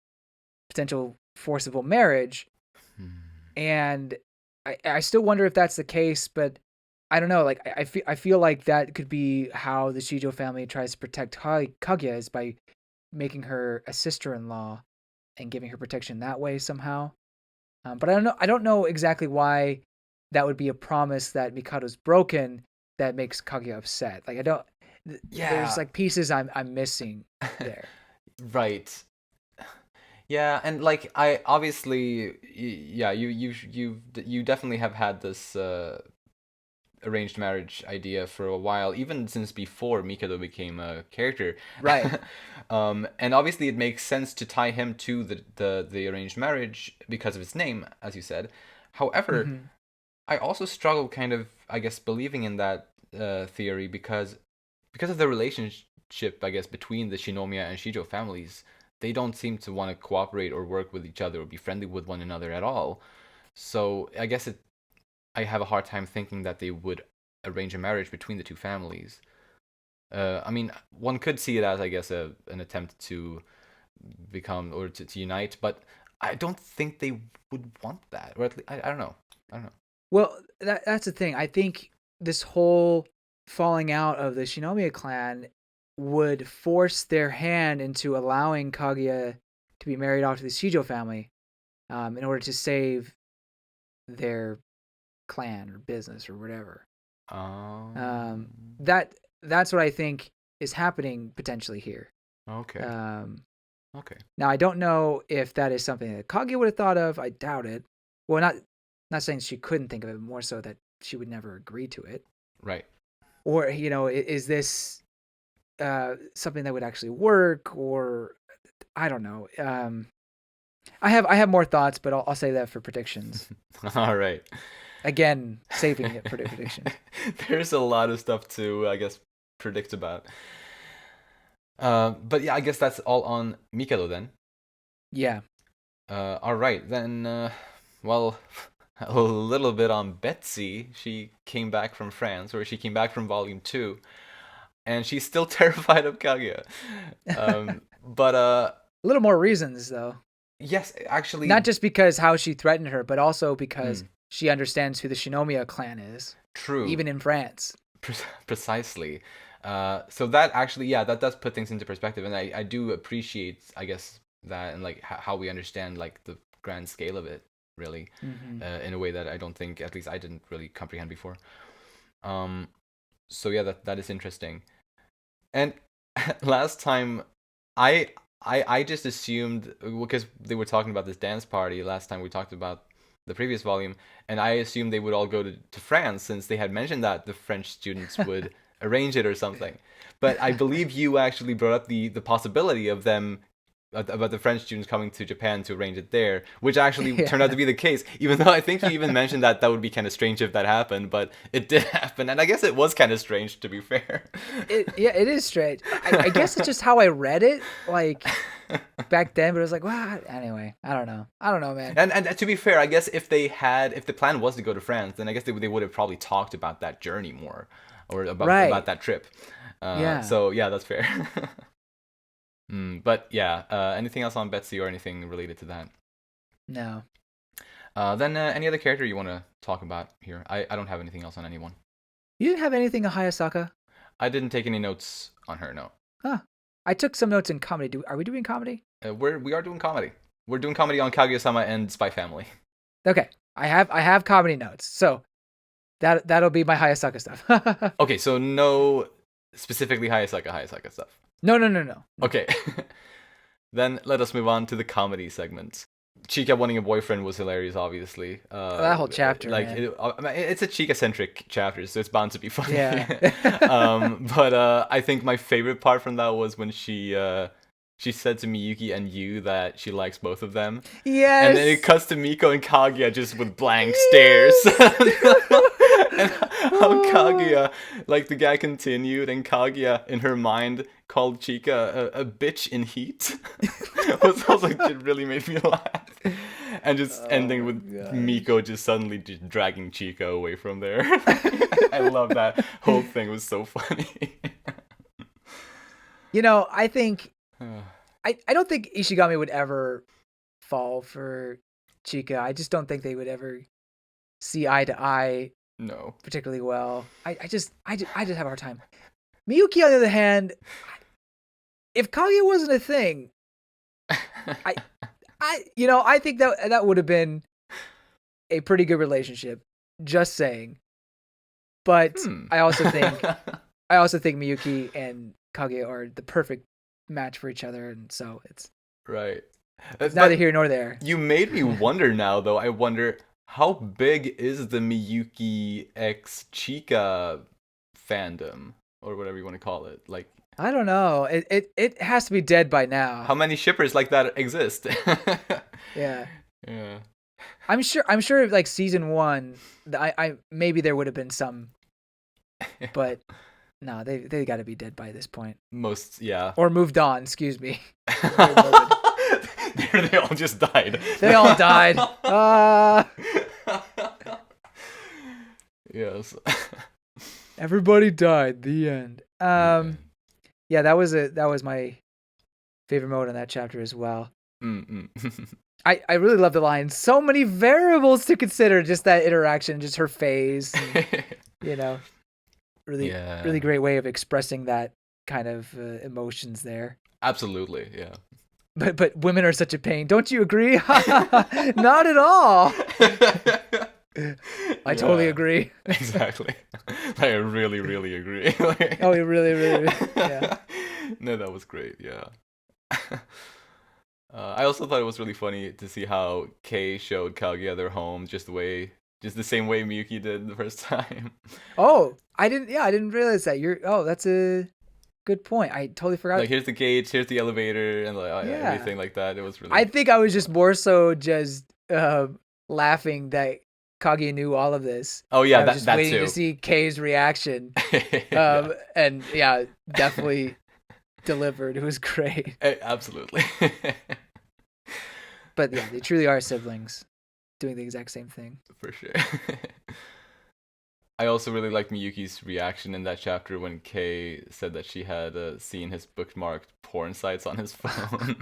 potential forcible marriage. And I still wonder if that's the case, but I don't know. Like I feel like that could be how the Shijo family tries to protect Kaguya is by making her a sister-in-law and giving her protection that way somehow. But I don't know. I don't know exactly why that would be a promise that Mikado's broken that makes Kaguya upset. Like I don't. There's Yeah. like pieces I'm missing there. Right. Yeah, and like I obviously yeah, you definitely have had this arranged marriage idea for a while, even since before Mikado became a character. Right. And obviously it makes sense to tie him to the arranged marriage because of his name, as you said. However, Hmm. I also struggle kind of, I guess, believing in that theory because of the relationship, I guess, between the Shinomiya and Shijo families. They don't seem to want to cooperate or work with each other or be friendly with one another at all. So I guess I have a hard time thinking that they would arrange a marriage between the two families. I mean, one could see it as, I guess, an attempt to become or to unite, but I don't think they would want that, or at least I don't know. I don't know. Well, that's the thing. I think this whole falling out of the Shinomiya clan would force their hand into allowing Kaguya to be married off to the Shijo family, in order to save their clan or business or whatever. Um. Um, that that's what I think is happening potentially here. Okay. Um, Okay. Now I don't know if that is something that Kaguya would have thought of. I doubt it. Well, not saying she couldn't think of it, more so that she would never agree to it. Right. Or is this something that would actually work? Or I don't know. I have more thoughts, but I'll say that for predictions. All right. Again, saving it for the predictions. There's a lot of stuff to, I guess, predict about. But yeah, I guess that's all on Mikado then. Yeah. All right, then, well, a little bit on Betsy. She came back from France, or she came back from Volume 2, and she's still terrified of Kaguya. But, A little more reasons though. yes, actually, Not just because how she threatened her, but also because mm, she understands who the Shinomiya clan is, true, even in France. precisely. So that actually, yeah, that does put things into perspective, and I do appreciate, I guess, that and like how we understand like the grand scale of it, really, Hmm. in a way that I don't think, at least I didn't really comprehend before. Um, so yeah, that is interesting. And last time, I I just assumed because they were talking about this dance party last time we talked about the previous volume, and I assumed they would all go to France since they had mentioned that the French students would arrange it or something. But I believe you actually brought up the possibility of them about the French students coming to Japan to arrange it there, which actually turned out to Yeah. be the case. Even though I think you even mentioned that that would be kind of strange if that happened, but it did happen, and I guess it was kind of strange to be fair. It is strange. I guess it's just how I read it, like back then, but it was like, what? Anyway, I don't know. I don't know, man. And to be fair, I guess if the plan was to go to France, then I guess they would have probably talked about that journey more, or about Right. that trip. Yeah. So yeah, that's fair. But yeah, anything else on Betsy or anything related to that? No. Then any other character you want to talk about here? I don't have anything else on anyone. You didn't have anything on Hayasaka? I didn't take any notes on her. No. Huh. I took some notes in comedy. Are we doing comedy? We are doing comedy. We're doing comedy on Kaguya-sama and Spy Family. Okay. I have comedy notes. So that'll be my Hayasaka stuff. Okay, so no specifically Hayasaka stuff. No. Okay. Then let us move on to the comedy segment. Chika wanting a boyfriend was hilarious, obviously. That whole chapter, like man. I mean, it's a Chika-centric chapter, so it's bound to be funny. Yeah. But I think my favorite part from that was when she said to Miyuki and you that she likes both of them, and then it Yes. cuts to Miko and Kaguya just with blank stares. And how Kaguya, like the guy continued, and Kaguya in her mind called Chika a bitch in heat. Was also it really made me laugh. And just ending Oh with my gosh. Miko just suddenly just dragging Chika away from there. I love that whole thing. It was so funny. I think I don't think Ishigami would ever fall for Chika. I just don't think they would ever see eye to eye. No. particularly well. I just have a hard time. Miyuki, on the other hand, if Kaguya wasn't a thing, I think that would have been a pretty good relationship. Just saying. But I also think Miyuki and Kaguya are the perfect match for each other, and so it's right. neither here nor there. You made me wonder now, though. I wonder, how big is the Miyuki x Chika fandom, or whatever you want to call it? Like, I don't know. It has to be dead by now. how many shippers like that exist? Yeah. Yeah. I'm sure if like season 1, I maybe there would have been some, but no, they got to be dead by this point. Yeah. Or moved on. Excuse me. They all just died. They all died. Yes. Everybody died. The end. Yeah, that was my favorite moment in that chapter as well. I really love the line. So many variables to consider. Just that interaction, just her face. And, really great way of expressing that kind of emotions there. Absolutely, yeah. But women are such a pain. Don't you agree? Not at all. I totally agree. Exactly. I really, really agree. Oh, you really, yeah. No, that was great, yeah. I also thought it was really funny to see how Kei showed Kaguya their home just the same way Miyuki did the first time. Oh, I didn't realize that. That's a good point. I totally forgot. Like, here's the gates, here's the elevator, and everything like that. It was really. I think I was just more so just laughing that Kaguya knew all of this. Oh yeah, I was just that waiting too. to see Kei's reaction. And yeah, definitely delivered. It was great. Absolutely. But yeah, they truly are siblings, doing the exact same thing. For sure. I also really liked Miyuki's reaction in that chapter when Kei said that she had seen his bookmarked porn sites on his phone.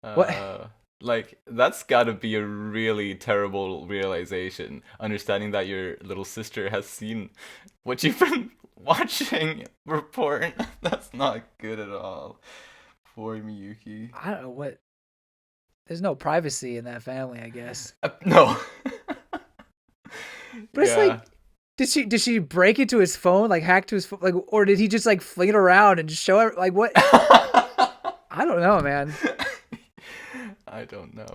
What? Like, that's gotta be a really terrible realization, understanding that your little sister has seen what you've been watching for porn. That's not good at all. Poor Miyuki. I don't know what. There's no privacy in that family, I guess. No. But it's like, did she break into his phone, like hack to his phone, like, or did he just like fling it around and just show her, like, what? I don't know, man. I don't know.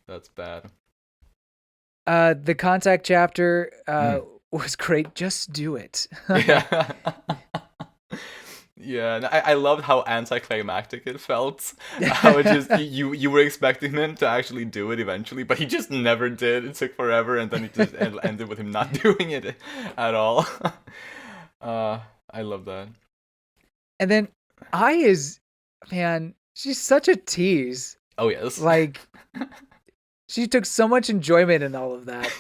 That's bad. The contact chapter was great. Just do it. Yeah. Yeah, and I loved how anticlimactic it felt. How it just you were expecting him to actually do it eventually, but he just never did. It took forever, and then it just ended with him not doing it at all. I love that. And then man, she's such a tease. Oh yes. Like, she took so much enjoyment in all of that.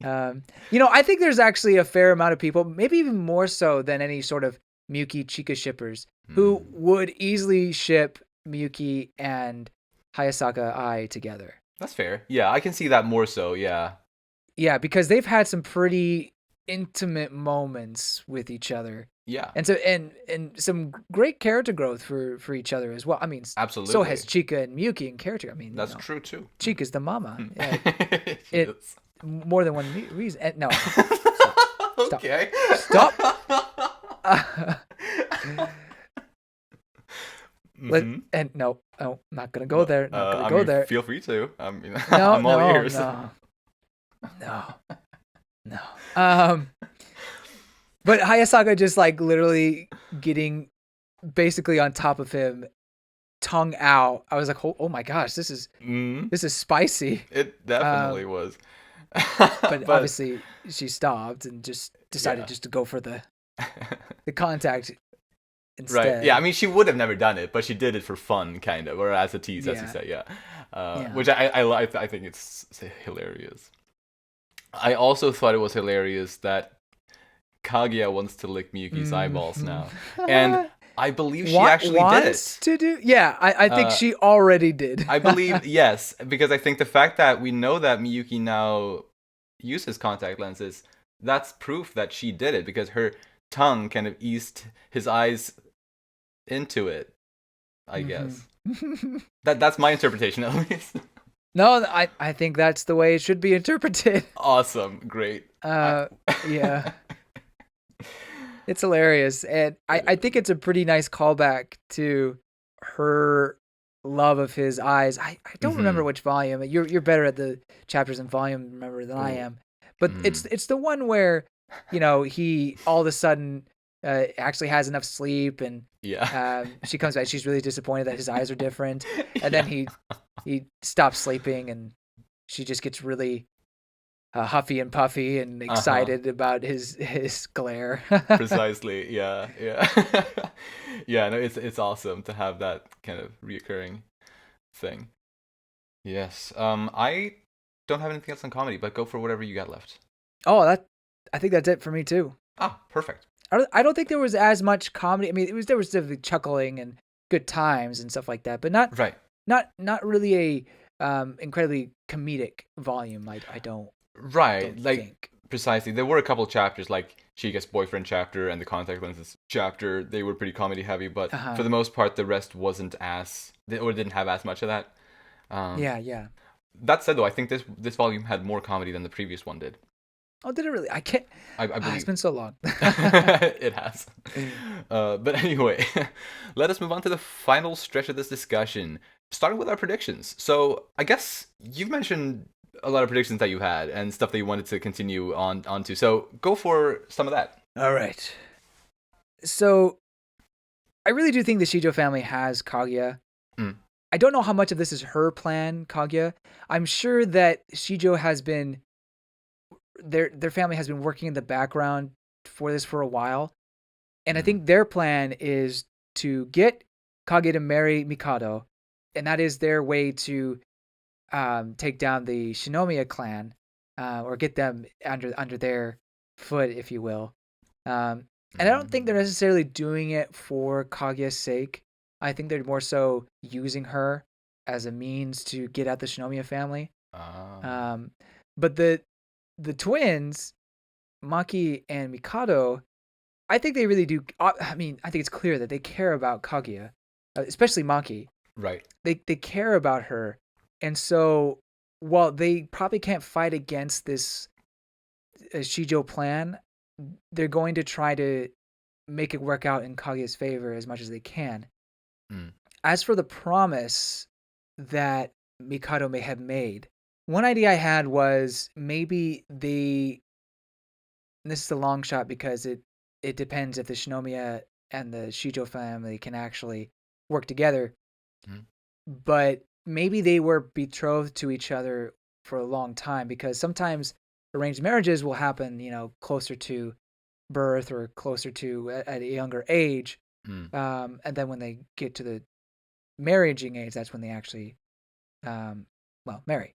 I think there's actually a fair amount of people, maybe even more so than any sort of Miyuki Chika shippers, who would easily ship Miyuki and Hayasaka Ai together. That's fair. Yeah, I can see that more so, yeah. Yeah, because they've had some pretty intimate moments with each other. Yeah. And so and some great character growth for each other as well. I mean, absolutely. So has Chika and Miyuki in character. I mean, that's true too. Chika's the mama. Yeah, it's more than one reason. No. Stop. Okay. Stop. And no, I'm not gonna go there. Not gonna go there. Feel free to. I mean, no, I'm all ears. No. But Hayasaka just like literally getting basically on top of him, tongue out. I was like, oh my gosh, this is spicy. It definitely was. But obviously she stopped and just decided just to go for the contact instead. Right. Yeah, I mean, she would have never done it, but she did it for fun, kind of, or as a tease, as you said. Yeah. Which I think it's hilarious. I also thought it was hilarious that Kaguya wants to lick Miyuki's eyeballs now, and I believe she actually did it. To do? Yeah, I think she already did. I believe yes, because I think the fact that we know that Miyuki now uses contact lenses, that's proof that she did it because her tongue kind of eased his eyes into it, I guess. That's my interpretation at least. No, I think that's the way it should be interpreted. Awesome, great. Yeah. It's hilarious. And I think it's a pretty nice callback to her love of his eyes. I don't remember which volume. You're better at the chapters and volume remember than I am. But it's the one where, he all of a sudden actually has enough sleep and she comes back. She's really disappointed that his eyes are different. And then he stops sleeping and she just gets really huffy and puffy and excited about his glare. Precisely, yeah. Yeah, no, it's awesome to have that kind of reoccurring thing. Yes. I don't have anything else on comedy, but go for whatever you got left. Oh, I think that's it for me too. Ah, perfect. I don't think there was as much comedy. I mean, there was definitely chuckling and good times and stuff like that, but not really a incredibly comedic volume. I don't. Right, don't like think. Precisely. There were a couple chapters, like Chika's boyfriend chapter and the contact lenses chapter. They were pretty comedy heavy, but for the most part, the rest wasn't or didn't have as much of that. Yeah. That said, though, I think this volume had more comedy than the previous one did. Oh, did it really? I can't. I believe It's been so long. It has. But anyway, let us move on to the final stretch of this discussion, starting with our predictions. So I guess you've mentioned a lot of predictions that you had and stuff that you wanted to continue onto. So go for some of that. All right. So I really do think the Shijo family has Kaguya. I don't know how much of this is her plan, Kaguya. I'm sure that Shijo has been their family has been working in the background for this for a while. And I think their plan is to get Kaguya to marry Mikado, and that is their way to take down the Shinomiya clan, or get them under their foot, if you will. And I don't think they're necessarily doing it for Kaguya's sake. I think they're more so using her as a means to get at the Shinomiya family. But the twins, Maki and Mikado, I think they really do. I mean, I think it's clear that they care about Kaguya, especially Maki. Right. They care about her. And so, while they probably can't fight against this Shijo plan, they're going to try to make it work out in Kaguya's favor as much as they can. As for the promise that Mikado may have made, one idea I had was maybe this is a long shot because it depends if the Shinomiya and the Shijo family can actually work together. But maybe they were betrothed to each other for a long time, because sometimes arranged marriages will happen, closer to birth or closer to at a younger age. And then when they get to the marrying age, that's when they actually, marry.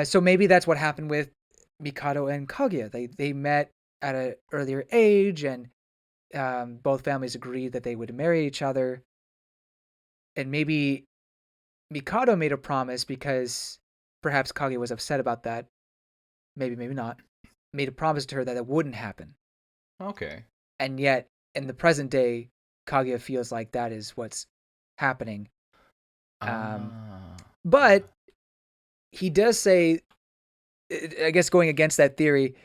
So maybe that's what happened with Mikado and Kaguya. They met at an earlier age, and both families agreed that they would marry each other. And maybe Mikado made a promise because perhaps Kaguya was upset about that. Maybe not. Made a promise to her that it wouldn't happen. Okay. And yet, in the present day, Kaguya feels like that is what's happening. But he does say, I guess going against that theory,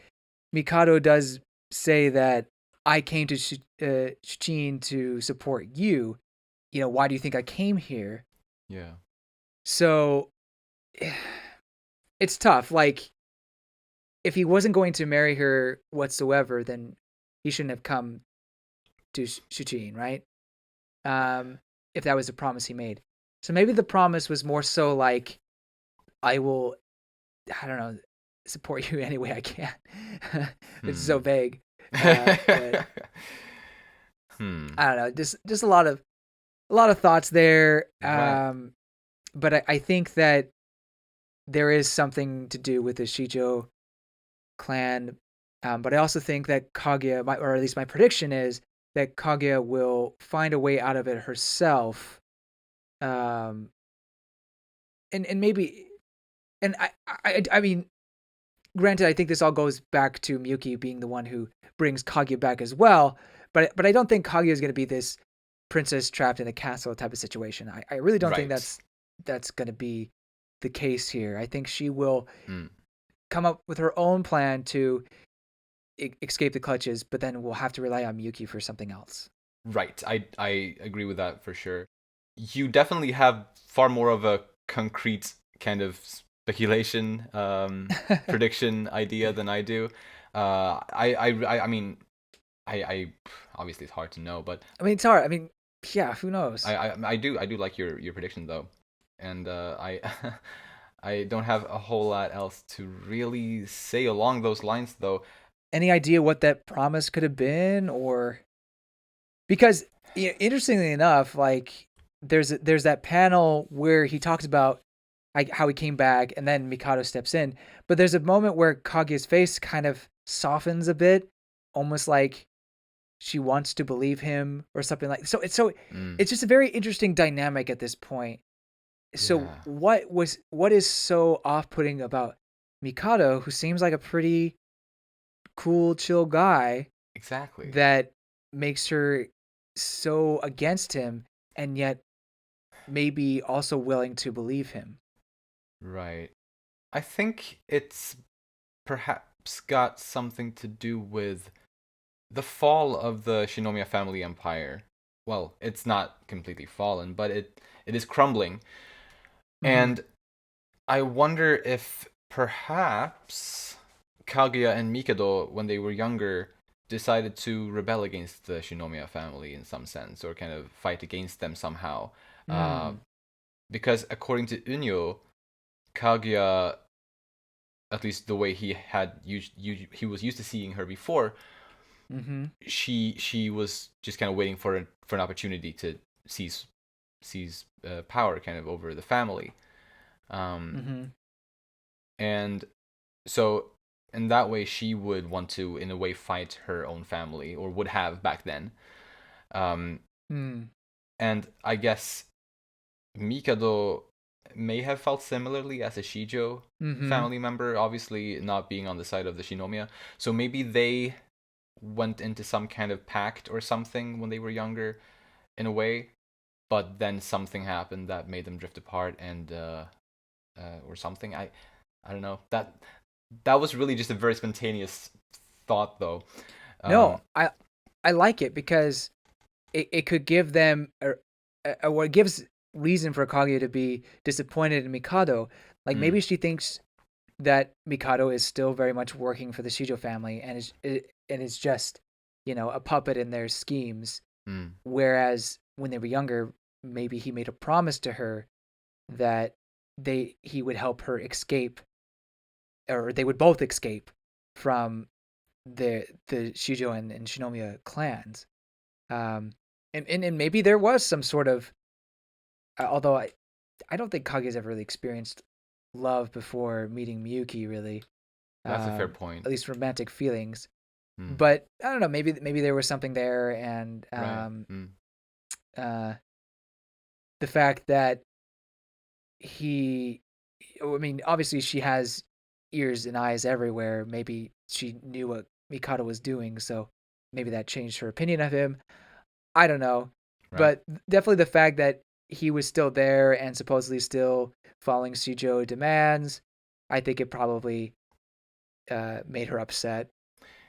Mikado does say that I came to Shichin to support you. Why do you think I came here? Yeah. So it's tough. Like, if he wasn't going to marry her whatsoever, then he shouldn't have come to Shichin, right? If that was the promise he made. So maybe the promise was more so like, I don't know, support you any way I can. It's so vague. But, I don't know. Just a lot of thoughts there. Right. But I think that there is something to do with the Shijo clan. But I also think that Kaguya, or at least my prediction is that Kaguya will find a way out of it herself. And maybe, and I mean, granted, I think this all goes back to Miyuki being the one who brings Kaguya back as well. But I don't think Kaguya is going to be this princess trapped in a castle type of situation. I really don't think Right. that's going to be the case here. I think she will Mm. come up with her own plan to escape the clutches, but then we'll have to rely on Miyuki for something else. Right. I agree with that for sure. You definitely have far more of a concrete kind of speculation, prediction idea than I do. I mean, I obviously it's hard to know, but I mean, it's hard. I mean, yeah, who knows? I do like your prediction though, and I I don't have a whole lot else to really say along those lines though. Any idea what that promise could have been, or because interestingly enough, like there's that panel where he talks about like how he came back, and then Mikado steps in, but there's a moment where Kaguya's face kind of softens a bit, almost like she wants to believe him or something like so Mm, it's just a very interesting dynamic at this point. So yeah, what is so off-putting about Mikado, who seems like a pretty cool, chill guy, exactly. that makes her so against him and yet maybe also willing to believe him? Right. I think it's perhaps got something to do with the fall of the Shinomiya family empire. Well, it's not completely fallen, but it is crumbling. Mm-hmm. And I wonder if perhaps Kaguya and Mikado, when they were younger, decided to rebel against the Shinomiya family in some sense, or kind of fight against them somehow. Uh, Mm. because according to Unyo, Kaguya, at least the way he was used to seeing her before, Mm-hmm. she was just kind of waiting for an opportunity to seize power kind of over the family. Um, Mm-hmm. and so in that way she would want to in a way fight her own family, or would have back then. um Mm. and I guess Mikado may have felt similarly as a Shijo Mm-hmm. family member, obviously not being on the side of the Shinomiya. So maybe they went into some kind of pact or something when they were younger, in a way, but then something happened that made them drift apart, and or something. I don't know. That was really just a very spontaneous thought, though. No, Um, I like it because it could give them or it gives reason for Kaguya to be disappointed in Mikado. Like mm, maybe she thinks that Mikado is still very much working for the Shijo family and is just, a puppet in their schemes. mm, Whereas when they were younger, maybe he made a promise to her that he would help her escape, or they would both escape from the Shijo and Shinomiya clans. Um, and maybe there was some sort of, although I don't think Kage's ever really experienced love before meeting Miyuki, really. that's a fair point. At least romantic feelings. Mm, But I don't know. Maybe there was something there, and right. Mm, uh, the fact that he, I mean, obviously she has ears and eyes everywhere. Maybe she knew what Mikado was doing, so maybe that changed her opinion of him. I don't know, right. but definitely the fact that he was still there and supposedly still following Shijo demands, I think it probably made her upset.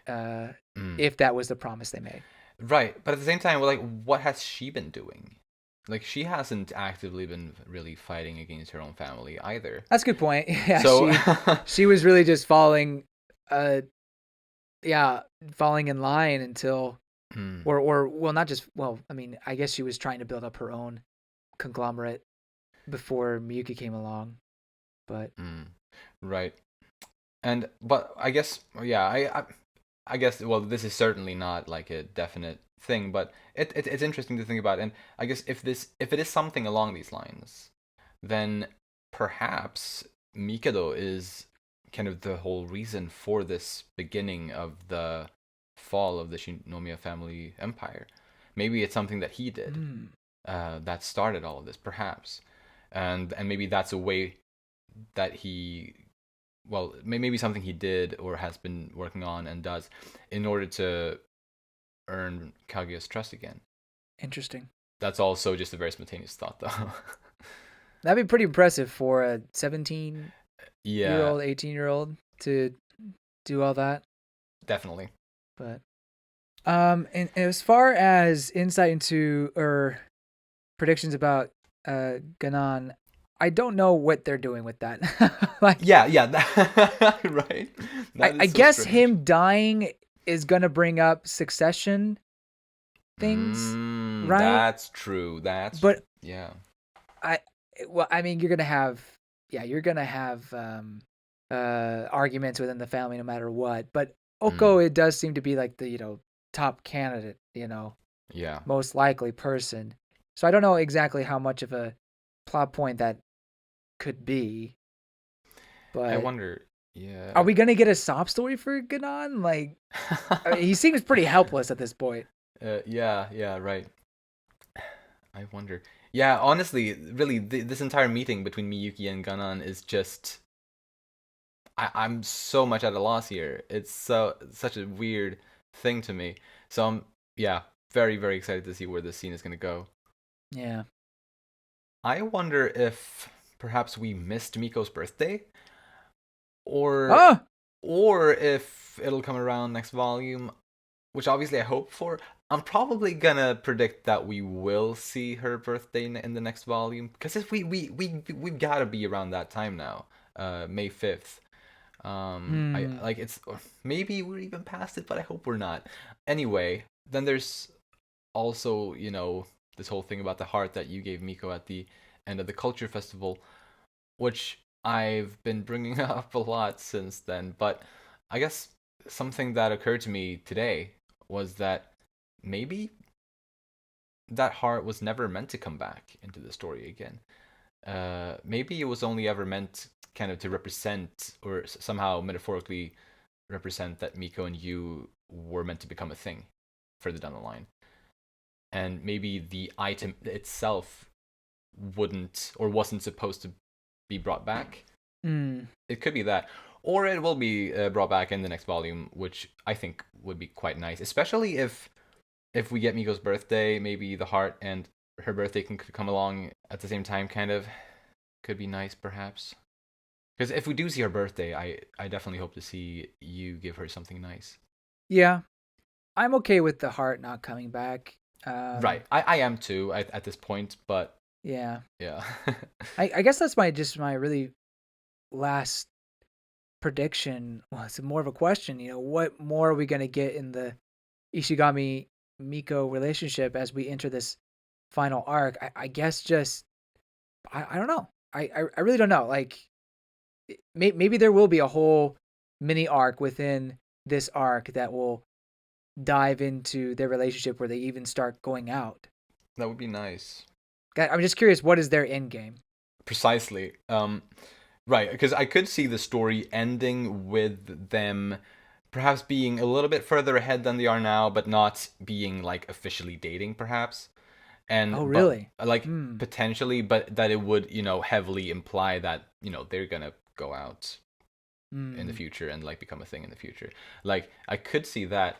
Uh, Mm, if that was the promise they made. right. But at the same time, well, like, what has she been doing? Like, she hasn't actively been really fighting against her own family either. That's a good point. Yeah, So, she was really just uh, yeah, falling in line until, mm, or well, not just, well, I mean, I guess she was trying to build up her own conglomerate before Miyuki came along, but mm, right. And but I guess yeah, I guess well this is certainly not like a definite thing, but it's interesting to think about. And I guess if it is something along these lines, then perhaps Mikado is kind of the whole reason for this beginning of the fall of the Shinomiya family empire. Maybe it's something that he did mm, that started all of this, perhaps, and maybe that's a way that he well, maybe something he did or has been working on and does in order to earn Kaguya's trust again. Interesting. That's also just a very spontaneous thought, though. That'd be pretty impressive for a 17-year-old, Yeah, 18-year-old to do all that. definitely. But and as far as insight into or predictions about Ganon, I don't know what they're doing with that. Like, Yeah, right. That I is so guess strange. him dying is gonna bring up succession things, right? That's true. But Yeah. I well, I mean, you're gonna have arguments within the family no matter what. But Oko, Mm, it does seem to be like the top candidate, yeah. most likely person. So I don't know exactly how much of a plot point that could be. I But wonder. are Yeah. we gonna get a sob story for Ganon? Like, I mean, he seems pretty helpless at this point. Yeah, right. I wonder. Yeah, honestly, really, this entire meeting between Miyuki and Ganon is just. I'm so much at a loss here. It's such a weird thing to me. So I'm, yeah, very, very excited to see where this scene is going to go. Yeah. I wonder if perhaps we missed Miko's birthday, or Oh, or if it'll come around next volume, which obviously I hope for. I'm probably gonna predict that we will see her birthday in the next volume, because if we've gotta be around that time now, May 5th. I hmm. like it's maybe we're even past it, but I hope we're not. Anyway, then there's also this whole thing about the heart that you gave Miko at the end of the culture festival, which I've been bringing up a lot since then. But I guess something that occurred to me today was that maybe that heart was never meant to come back into the story again. Maybe it was only ever meant kind of to represent or somehow metaphorically represent that Miko and you were meant to become a thing further down the line. And maybe the item itself wouldn't or wasn't supposed to be brought back. Hmm. It could be that, or it will be brought back in the next volume, which I think would be quite nice, especially if we get Miko's birthday. Maybe the heart and her birthday could come along at the same time. Kind of could be nice, perhaps. Because if we do see her birthday, I definitely hope to see you give her something nice. Yeah, I'm okay with the heart not coming back. Right, I am too at this point, but Yeah. yeah. I guess that's my really last prediction. Well, it's more of a question. What more are we gonna get in the Ishigami Miko relationship as we enter this final arc? I guess just I don't know. I really don't know. Like, maybe there will be a whole mini arc within this arc that will dive into their relationship where they even start going out. That would be nice. I'm just curious, what is their end game? Precisely. Right, because I could see the story ending with them perhaps being a little bit further ahead than they are now, but not being like officially dating, perhaps. Oh, But really? like Hmm. potentially, but that it would, heavily imply that, they're gonna go out in the Hmm. future and like become a thing in the future. Like I could see that,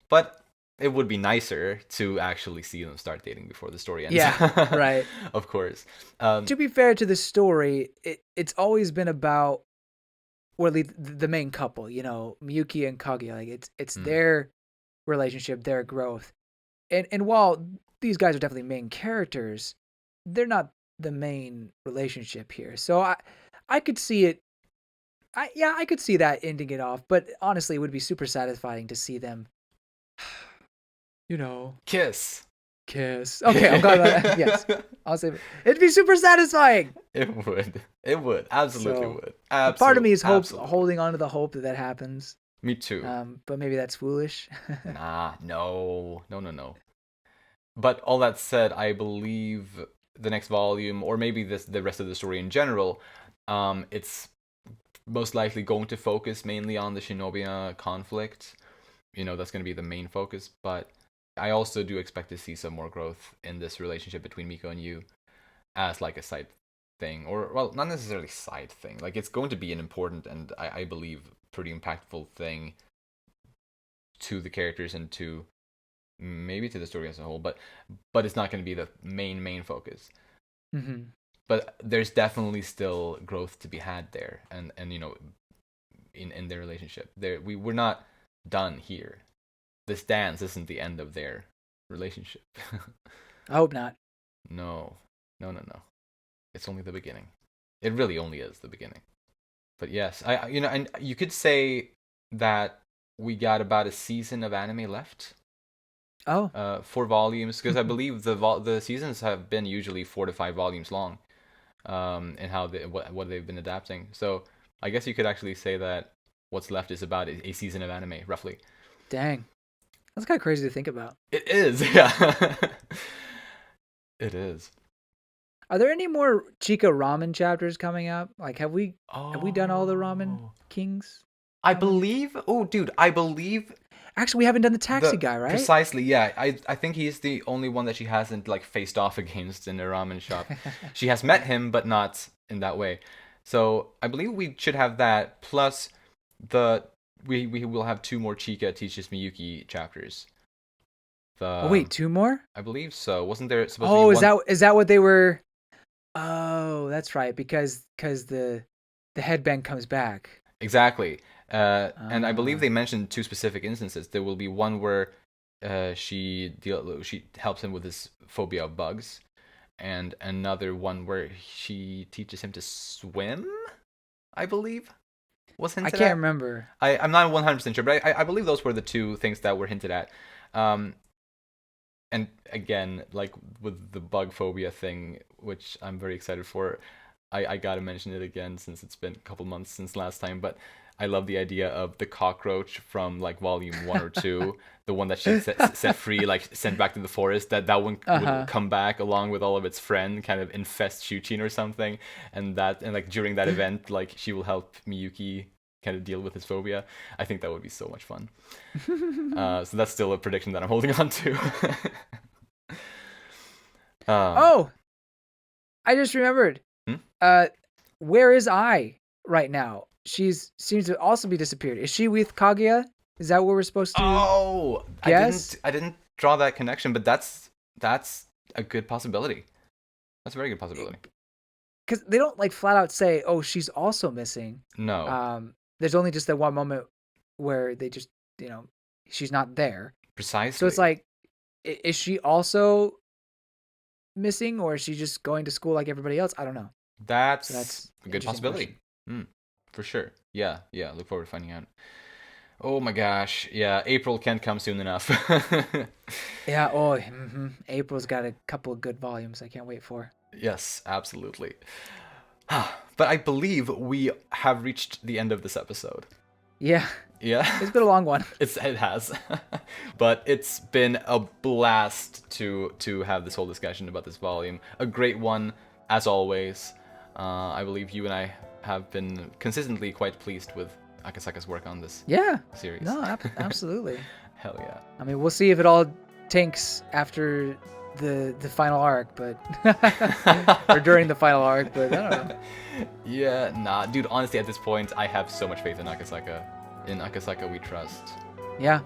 but it would be nicer to actually see them start dating before the story ends. Yeah. Right. Of course. To be fair to the story, it's always been about, well, the main couple. Miyuki and Kaguya. Like, it's Mm, their relationship, their growth, and while these guys are definitely main characters, they're not the main relationship here. So I could see it. I could see that ending it off. But honestly, it would be super satisfying to see them, you know, kiss. kiss. Okay, I'm glad about that. Yes, I'll say it'd be super satisfying. It would. It would. Absolutely So would. a part of me is Absolutely. holding on to the hope that happens. Me too. But maybe that's foolish. Nah, no. No, no, no. But all that said, I believe the next volume, or maybe the rest of the story in general, it's most likely going to focus mainly on the Shinomiya conflict. That's going to be the main focus. But I also do expect to see some more growth in this relationship between Miko and you as like a side thing, or well, not necessarily side thing. Like it's going to be an important and I believe pretty impactful thing to the characters and to maybe to the story as a whole, but it's not going to be the main focus. Mm-hmm. But there's definitely still growth to be had there, and in their relationship. We're not done here. This dance isn't the end of their relationship. I hope not. No. It's only the beginning. It really only is the beginning. But yes, and you could say that we got about a season of anime left. Oh. 4 volumes, because I believe the seasons have been usually 4 to 5 volumes long, and how what they've been adapting. So I guess you could actually say that what's left is about a season of anime, roughly. Dang. That's kind of crazy to think about. It is, yeah. It is. Are there any more Chika ramen chapters coming up? Like, have we done all the ramen kings? I believe. Oh, dude, I believe. Actually, we haven't done the taxi guy, right? Precisely, yeah. I think he's the only one that she hasn't like faced off against in the ramen shop. She has met him, but not in that way. So I believe we should have that. Plus, we will have 2 more Chika teaches Miyuki chapters. Oh wait, 2 more? I believe so. Wasn't there supposed to be one? Is that what they were? Oh, that's right. Because the headband comes back. Exactly. And I believe they mentioned 2 specific instances. There will be one where she helps him with his phobia of bugs, and another one where she teaches him to swim, I believe. Was hinted I can't at. remember. I'm not 100% sure, but I believe those were the 2 things that were hinted at. And again, like with the bug phobia thing, which I'm very excited for, I gotta mention it again since it's been a couple months since last time, but I love the idea of the cockroach from like volume 1 or 2, the one that she set free, like sent back to the forest, that one would come back along with all of its friend, kind of infest Shuchin or something, and like during that event, like she will help Miyuki kind of deal with his phobia. I think that would be so much fun. So that's still a prediction that I'm holding on to. Oh, I just remembered. Where is Ai right now? Seems to also be disappeared. Is she with Kaguya? Is that what we're supposed to guess? I didn't draw that connection, but that's a good possibility. That's a very good possibility. Because they don't like flat out say, "Oh, she's also missing." No. There's only just that one moment where they just, she's not there. Precisely. So it's like, is she also missing, or is she just going to school like everybody else? I don't know. That's a good possibility. For sure. Yeah. Look forward to finding out. Oh my gosh. Yeah, April can't come soon enough. Yeah. Oh, April's got a couple of good volumes I can't wait for. Yes, absolutely. But I believe we have reached the end of this episode. Yeah. Yeah. It's been a long one. It has. But it's been a blast to have this whole discussion about this volume. A great one, as always. I believe you and I have been consistently quite pleased with Akasaka's work on this series. No, absolutely. Hell yeah. I mean, we'll see if it all tanks after the final arc, but or during the final arc, but I don't know. Yeah, nah, dude, honestly, at this point, I have so much faith in Akasaka. In Akasaka we trust. Yeah.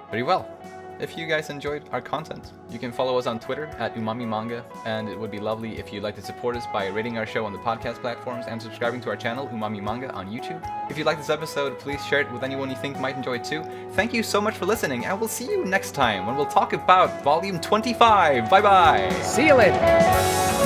Very well. If you guys enjoyed our content, you can follow us on Twitter at Umami Manga, and it would be lovely if you'd like to support us by rating our show on the podcast platforms and subscribing to our channel, Umami Manga, on YouTube. If you like this episode, please share it with anyone you think might enjoy it too. Thank you so much for listening, and we'll see you next time when we'll talk about Volume 25. Bye-bye! See you later!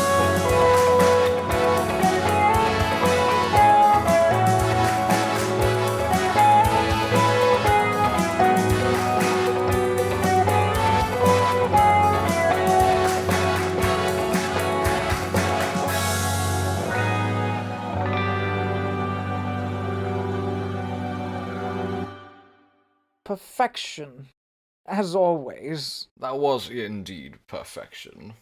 Perfection, as always. That was indeed perfection.